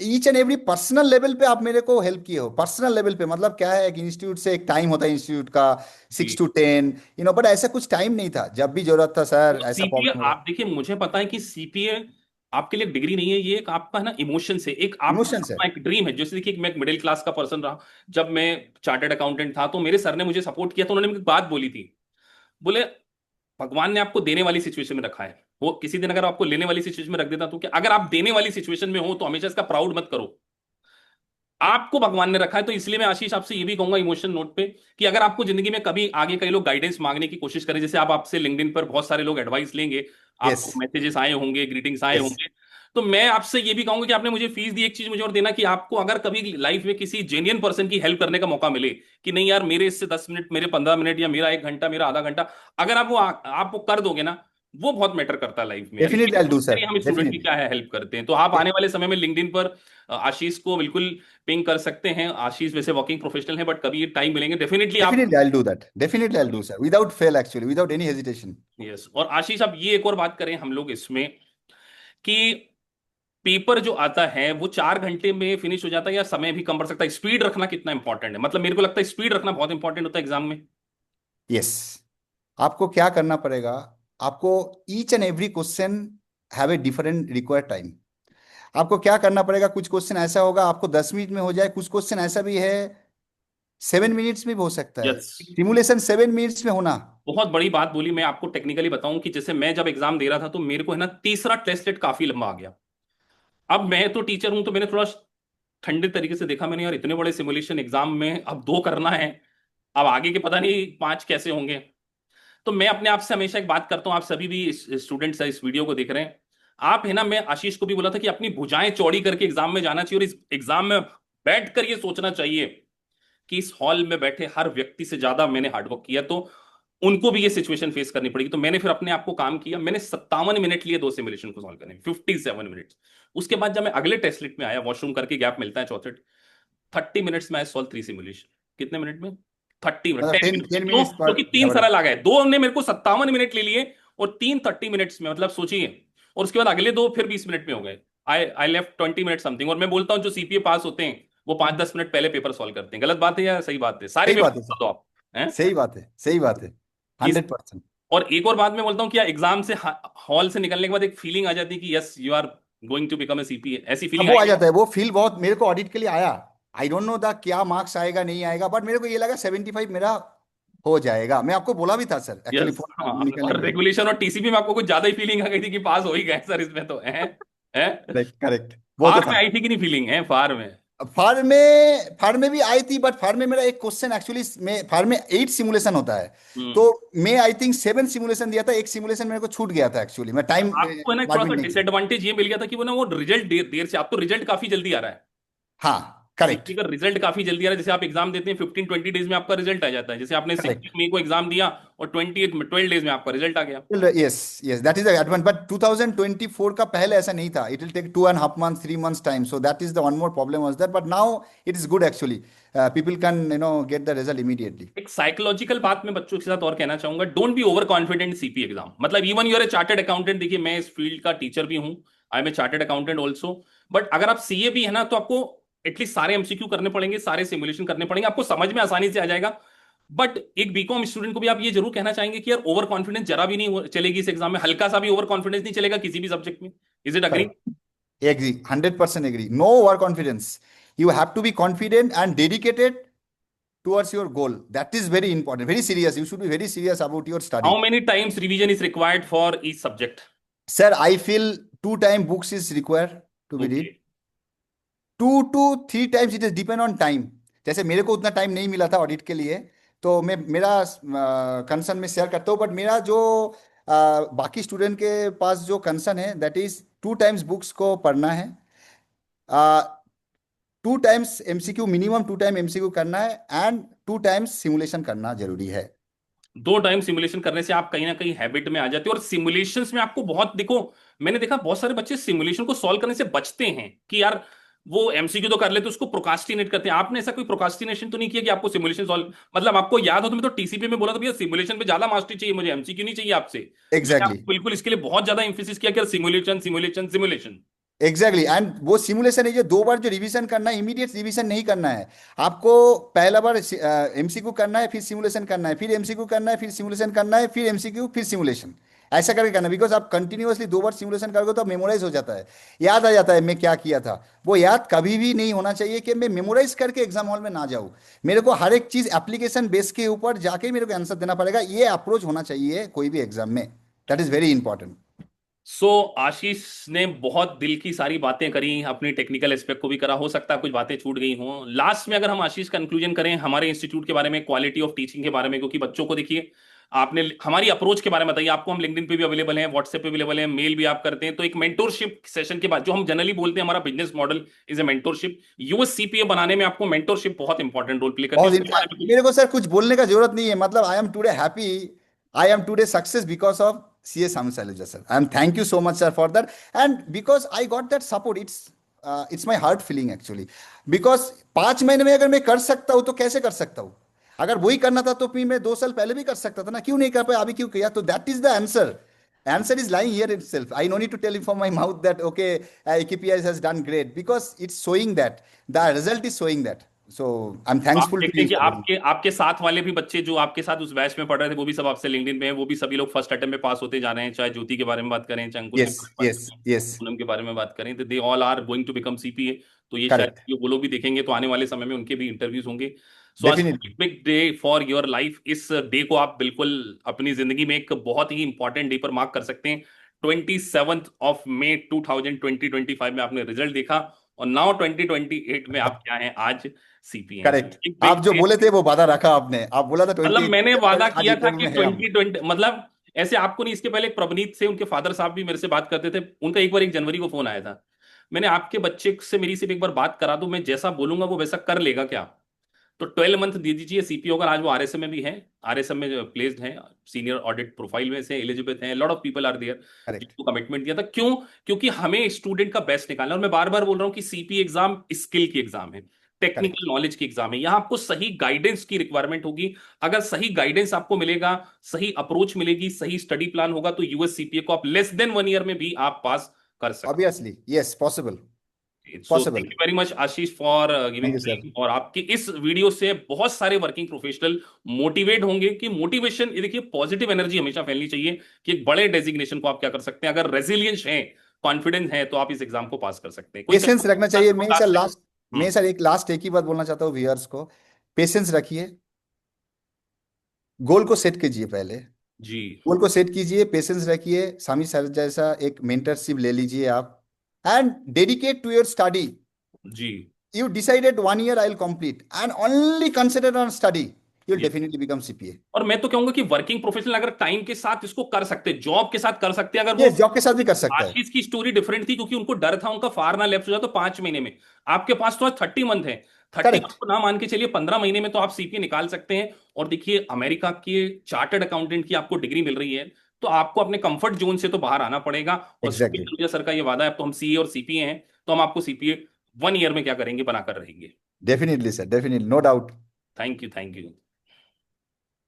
B: each and every personal level पे आप मेरे को हेल्प किए हो, पर्सनल लेवल पे। मतलब क्या है, एक इंस्टीट्यूट से एक टाइम होता है इंस्टीट्यूट का,
A: जी।
B: 6 to 10, बट ऐसा कुछ टाइम नहीं था, जब भी जरूरत था सर ऐसा
A: सीपीए,
B: प्रॉब्लम हो रहा।
A: आप देखिए मुझे पता है कि सीपीए आपके लिए डिग्री नहीं है, ये एक आपका है ना इमोशन से, एक आपका
B: इमोशन
A: सपना,
B: है।
A: एक ड्रीम है। जैसे देखिए मैं एक मिडिल क्लास का पर्सन रहा, जब मैं चार्टर्ड अकाउंटेंट था तो मेरे सर ने मुझे सपोर्ट किया, तो उन्होंने मुझे एक बात बोली थी, बोले भगवान ने आपको देने वाली सिचुएशन में रखा है, वो किसी दिन अगर आपको लेने वाली सिचुएशन में रख देता तो क्या, अगर आप देने वाली सिचुएशन में हो तो हमेशा इसका प्राउड मत करो, आपको भगवान ने रखा है। तो इसलिए मैं आशीष आपसे ये भी कहूंगा इमोशन नोट पे, कि अगर आपको जिंदगी में कभी आगे कई लोग गाइडेंस मांगने की कोशिश करें, जैसे आप आपसे लिंक्डइन पर बहुत सारे लोग एडवाइस लेंगे,
B: यस।
A: आपको मैसेजेस आए होंगे, ग्रीटिंग्स आए
B: यस।
A: होंगे, तो मैं आपसे ये भी कहूंगा कि आपने मुझे फीस दी, एक चीज मुझे और देना, कि आपको अगर कभी लाइफ में किसी जेन्युइन पर्सन की हेल्प करने का मौका मिले, कि नहीं यार मेरे इससे 10 मिनट, मेरे 15 मिनट, या मेरा 1 घंटा, मेरा आधा घंटा, अगर आप वो कर दोगे ना, वो बहुत मैटर करता है लाइफ में।
B: डेफिनेटली आई डू
A: लेकिन
B: सर,
A: हम स्टूडेंट की
B: डेफिनेटली।
A: क्या है हेल्प करते हैं, तो आप आने वाले समय में लिंक्डइन पर आशीष को बिल्कुल पिंग कर सकते हैं। आशीष वैसे वर्किंग प्रोफेशनल है, बट कभी टाइम मिलेंगे डेफिनेटली आप।
B: Definitely I do that, definitely I do sir, without fail actually, without any hesitation.
A: Yes. और आशीष अब ये एक और बात करें हम लोग इसमें, कि पेपर जो आता है वो 4 घंटे में फिनिश हो जाता है या समय भी कम पड़ सकता है? स्पीड रखना कितना इंपॉर्टेंट है? मतलब मेरे को लगता है स्पीड रखना बहुत इंपॉर्टेंट होता है एग्जाम में।
B: यस। आपको क्या करना पड़ेगा, आपको each and every question have a different required time. आपको क्या करना पड़ेगा, कुछ क्वेश्चन ऐसा होगा आपको 10 मिनट में हो जाए, कुछ क्वेश्चन ऐसा भी है 7 मिनट्स में भी हो सकता है,
A: यस।
B: सिमुलेशन 7 मिनट्स में होना।
A: बहुत बड़ी बात बोली। मैं आपको टेक्निकली बताऊं कि जैसे मैं जब एग्जाम दे रहा था तो मेरे को है ना तीसरा टेस्ट काफी लंबा आ गया। अब मैं तो टीचर हूं तो मैंने थोड़ा ठंडे तरीके से देखा, मैंने यार इतने बड़े सिमुलेशन एग्जाम में अब 2 करना है, अब आगे के पता नहीं 5 कैसे होंगे। तो मैं अपने आप से हमेशा एक बात करता हूं, आप सभी भी स्टूडेंट्स इस वीडियो को देख रहे हैं, आप है ना, मैं आशीष को भी बोला था कि अपनी भुजाएं चौड़ी करके एग्जाम में जाना चाहिए, और इस एग्जाम में बैठकर ये सोचना चाहिए कि इस हॉल में बैठे हर व्यक्ति से ज्यादा मैंने हार्डवर्क किया, तो उनको भी ये सिचुएशन फेस करनी पड़ेगी। तो मैंने फिर अपने आप को काम किया, मैंने 57 मिनट लिए 2 सिमुलेशन को सॉल्व करने में, 57 मिनट। उसके बाद जब मैं अगले टेस्ट लिट में आया, वॉशरूम करके गैप मिलता है 34 मिनट्स में आई सॉल्व 3 सिमुलेशन। कितने मिनट में? 30 मिनट,
B: मतलब
A: 10
B: टेन
A: मिनट
B: टेन
A: क्यों?
B: मिनट्स पर
A: क्योंकि 3 सरल आ गए, दो ने मेरे को 57 मिनट ले लिए, और 3 30 मिनट्स में, मतलब सोचिए। और उसके बाद अगले दो फिर 20 मिनट में हो गए। आई आई लेफ्ट 20 मिनट समथिंग। और मैं बोलता हूँ जो सीपीए पास होते हैं वो 5 10 मिनट पहले पेपर सॉल्व करते हैं। गलत बात है या सही बात है? सारे
B: सही
A: पेपर
B: बात है
A: बता
B: सर,
A: दो आप, हैं?
B: सही बात है, सही बात है,
A: कि
B: 100%।
A: और एक और बात मैं बोलता हूँ, क्या एग्जाम से हॉल से निकलने के बाद एक फीलिंग आ जाती है कि yes you are going to become a CPA, ऐसी
B: अब
A: फीलिंग
B: वो आ
A: आई?
B: जाता है, वो फील बहुत मेरे को ऑडिट के लिए आया। आई डोंट नो द क्या मार्क्स आएगा नहीं आएगा, बट मेरे को ये लगा 75 मेरा हो जाएगा, मैं आपको बोला भी था सर एक्चुअली
A: यस,
B: फोन
A: हाँ।
B: निकलने
A: और
B: के बाद।
A: रेगुलेशन और टीसीपी में आपको कुछ ज्यादा ही फीलिंग आ गई थी कि पास हो ही गए सर इसमें तो है।
B: करेक्ट करेक्ट, वो तो
A: फार में
B: था।
A: आई थी कि नहीं फीलिंग है फार में?
B: फार में भी आई थी, बट फार में मेरा एक क्वेश्चन एक्चुअली, में फार में 8 सिमुलेशन होता है।
A: हम्म।
B: तो मैं आई थिंक 7 सिमुलेशन दिया था, एक सिमुलेशन मेरे को छूट गया था एक्चुअली, मैं
A: पर
B: टाइम
A: आपको है ना थोड़ा सा
B: डिपार्टमेंट नहीं किया।
A: डिसएडवांटेज ये मिल गया था कि वो ना वो रिजल्ट देर देर से, आप तो रिजल्ट काफी जल्दी आ रहा है।
B: हाँ करेक्ट।
A: सीपी का रिजल्ट काफी जल्दी आ रहा है, जैसे आप एग्जाम देते हैं 15-20 डेज में आपका रिजल्ट आ जाता है, जैसे आपने
B: करेक्ट।
A: 16 मई को एग्जाम दिया और 12 डेज में आपका रिजल्ट आ गया।
B: Yes yes, that is the advance, but 2024 का पहले ऐसा नहीं था, it will take 2.5 months 3 months time, so that is the one more problem was that, but now it is good actually, people can get the result immediately.
A: एक psychological बात मैं बच्चों के साथ और कहना चाहूंगा, don't be overconfident CP exam, मतलब even you're a chartered accountant, देखिए मैं इस फील्ड का टीचर भी हूं, I am a chartered accountant also. But अगर आप सीए भी है ना, तो आपको एटलीस्ट सारे एमसीक्यू करने पड़ेंगे, सारे सिमुलेशन करने पड़ेंगे, आपको समझ में आसानी से आ जाएगा। बट एक बीकॉम स्टूडेंट को भी आप ये जरूर कहना चाहेंगे कि यार ओवर कॉन्फिडेंस जरा भी नहीं चलेगी इस एग्जाम में, हल्का सा भी ओवर कॉन्फिडेंस नहीं चलेगा किसी भी सब्जेक्ट में। Is it agree?
B: Correct, agree, 100% agree, no over confidence, you have to be confident and dedicated towards your goal. That is very important, very serious. You should be very serious about your study.
A: How many times revision is required for each subject?
B: Sir, I feel 2 time books is required to be
A: okay.
B: read. 2 to 3 times it is depend on time. जैसे मेरे को उतना time नहीं मिला था audit के लिए, तो मैं मेरा कंसर्न में शेयर करता हूँ, बट मेरा जो बाकी स्टूडेंट के पास जो कंसर्न है, दैट इज 2 times बुक्स को पढ़ना है, 2 times MCQ, minimum 2 time MCQ करना है, एंड 2 times सिमुलेशन करना जरूरी है।
A: 2 टाइम सिमुलेशन करने से आप कहीं ना कहीं हैबिट में आ जाते हो, और सिमुलेशंस में आपको बहुत देखो, मैंने देखा बहुत सारे बच्चे सिमुलेशन को सॉल्व करने से बचते हैं कि यार वो एमसीक्यू तो कर लेते, उसको प्रोकास्टिनेट करते हैं। आपने ऐसा कोई प्रोकास्टिनेशन तो नहीं किया कि आपको सिमुलेशन सॉल्व, मतलब आपको याद हो तो मैं तो टीसीपी में बोला था भैया सिमुलेशन पे ज्यादा मास्टरी चाहिए मुझे, एमसीक्यू नहीं चाहिए आपसे। मैंने
B: एग्जैक्टली
A: आपको बिल्कुल इसके लिए बहुत ज्यादा इंफेसिस किया कि simulation simulation simulation.
B: Exactly, and वो सिमुलेशन है जो 2 बार जो रिवीजन करना है, इमीडिएट रिवीजन नहीं करना है आपको। पहला बार एमसीक्यू करना है, फिर सिमुलेशन करना है, फिर एमसीक्यू करना है, फिर सिमुलेशन करना है, फिर एमसीक्यू, फिर सिमुलेशन, ऐसा करके करना, बिकॉज आप कंटिन्यूअसली 2 बार सिमुलेशन करोगे तो मेमोराइज हो जाता है, याद आ जाता है मैं क्या किया था। वो याद कभी भी नहीं होना चाहिए कि मैं मेमोराइज करके एग्जाम हॉल में ना जाऊँ, मेरे को हर एक चीज एप्लीकेशन बेस के ऊपर जाके ही मेरे को आंसर देना पड़ेगा, ये अप्रोच होना चाहिए कोई भी एग्जाम में, दैट इज वेरी इंपॉर्टेंट।
A: सो आशीष ने बहुत दिल की सारी बातें करी, अपनी टेक्निकल एस्पेक्ट को भी करा, हो सकता है कुछ बातें छूट गई हों। लास्ट में अगर हम आशीष कंक्लूजन करें हमारे इंस्टीट्यूट के बारे में, क्वालिटी ऑफ टीचिंग के बारे में, क्योंकि बच्चों को देखिए, आपने हमारी अप्रोच के बारे में बताइए। आपको हम लिंक्डइन पे भी अवेलेबल हैं, व्हाट्सएप पे अवेलेबल हैं, मेल भी आप करते हैं, तो एक मेंटोरशिप सेशन के बाद जो हम जनरली बोलते हैं हमारा business model is a mentorship, US CPA बनाने में आपको मेंटोरशिप बहुत इंपॉर्टेंट रोल प्ले करती है,
B: बहुत
A: उसके बारे में कुछ?
B: मेरे को सर कुछ बोलने का जरूरत नहीं है, मतलब I am today happy, I am today success because of CS Samu Sailaja sir. And thank you so much sir for that. And because I got that support, it's my heart feeling actually. Because 5 महीने में अगर मैं कर सकता हूँ तो कैसे कर सकता हूँ? अगर वही करना था तो फिर मैं 2 साल पहले भी कर सकता था ना, क्यों नहीं कर पाया, अभी क्यों किया? तो that is the answer. Answer is lying here itself. I no need to tell you from my mouth that okay, AKPIS has done great, because it's showing that the result is showing that. So I'm
A: तो आप
B: thankful to
A: देखते हैं
B: you
A: कि
B: sir.
A: आपके आपके साथ वाले भी बच्चे जो आपके साथ उस बैच में पढ़ रहे थे वो भी सब आपसे लिंक्डइन पे हैं, वो भी सभी लोग फर्स्ट अटेम्प्ट में पास होते जा रहे हैं, चाहे ज्योति के बारे में बात करें, चाहे अंकुश के बारे
B: Yes,
A: में बात
B: yes,
A: करें,
B: yes.
A: पूनम के बारे में बात करें, तो they all are going to become CPA. तो ये शायद
B: Correct.
A: वो लोग भी देखेंगे तो आने वाले समय में उनके भी इंटरव्यूज होंगे। सो आज
B: Definitely.
A: Big day for your life, इस डे को आप बिल्कुल अपनी जिंदगी में एक बहुत ही इंपॉर्टेंट डे पर मार्क कर सकते हैं। 27 मई 2025 में आपने रिजल्ट देखा, और नाउ 2028 में आप क्या हैं आज? सीपी हैं।
B: करेक्ट,
A: एक बिग
B: आप जो
A: डे।
B: बोले थे वो वादा रखा आपने, आप बोला था
A: मतलब
B: 20,
A: मैंने वादा
B: आज
A: किया था
B: इंटरव्यू
A: कि
B: में है हम।
A: 2020, मतलब ऐसे आपको नहीं, इसके पहले एक प्रवनीत से उनके फादर साहब भी मेरे से बात करते थे, उनका एक बार 1 जनवरी को फोन आया था, मैंने आपके बच्चे से मेरी सिर्फ एक बार बात करा दो, मैं जैसा बोलूंगा वो वैसा कर लेगा क्या? तो 12 मंथ दे दीजिए सीपीओ का, आज वो आरएसएम में भी है, आरएसएम में प्लेस्ड है, सीनियर ऑडिट प्रोफाइल में से एलिजिबल है, lot of people are there,
B: correct
A: जिनको कमिटमेंट दिया था। क्यों? क्योंकि हमें स्टूडेंट का बेस्ट निकालना है, और मैं बार बार बोल रहा हूँ कि सीपी एग्जाम स्किल की एग्जाम है,
B: करेक्ट।
A: टेक्निकल नॉलेज की एग्जाम है, यहां आपको सही गाइडेंस की रिक्वायरमेंट होगी। अगर सही गाइडेंस आपको मिलेगा, सही अप्रोच मिलेगी, सही स्टडी प्लान होगा, तो यूएस सीपीए को आप लेस देन 1 ईयर में भी आप पास कर सकते
B: ऑब्वियसली यस, पॉसिबल,
A: हैं। So thank
B: possible.
A: You very much Ashish for
B: thank
A: giving
B: you sir.
A: Time, और आपकी इस वीडियो से बहुत सारे वर्किंग प्रोफेशनल मोटिवेट होंगे कि मोटिवेशन, ये देखिए पॉजिटिव एनर्जी हमेशा फैलनी चाहिए कि एक बड़े डेजिग्नेशन को आप क्या कर सकते हैं, अगर रेजिलियंस है, कॉन्फिडेंस है, तो आप इस एग्जाम को पास कर सकते हैं। कोई
B: पेशेंस रखना चाहिए, मैं सर
A: लास्ट में?
B: लास्ट, मैं सर एक लास्ट एक ही बात बोलना चाहता हूँ व्यूअर्स को, पेशेंस रखिए, गोल को सेट कीजिए पहले।
A: जी।
B: गोल को सेट कीजिए, पेशेंस रखिए, स्वामी सर जैसा एक मेंटरशिप ले लीजिए आप, and dedicate to your study.
A: जी।
B: You decided 1 year I'll complete and only concentrate on study, you'll
A: जी।
B: definitely become CPA.
A: और मैं तो कहूंगा कि वर्किंग प्रोफेशनल अगर टाइम के साथ इसको कर सकते, जॉब के साथ कर सकते, अगर वो,
B: ये जॉब के साथ भी कर सकता है।
A: आशीष की स्टोरी डिफरेंट थी क्योंकि उनको डर था उनका फार ना लैप्स हो जाए तो 5 महीने में। आपके पास तो आज 30 मंथ है। 30 मंथ
B: करेक्ट।
A: को ना मान के चलिए 15 महीने में तो आप सीपीए निकाल सकते हैं। और देखिए अमेरिका के चार्टर्ड अकाउंटेंट की आपको डिग्री मिल रही है, तो आपको अपने कंफर्ट जोन से तो बाहर आना पड़ेगा। और सीपीए
B: एग्जैक्टली।
A: सलूजा सर का ये वादा है, अब तो हम सीए और सीपीए हैं, तो हम आपको सीपीए 1 ईयर में क्या करेंगे बनाकर रहेंगे।
B: Definitely sir, definitely, no doubt.
A: Thank you, thank you.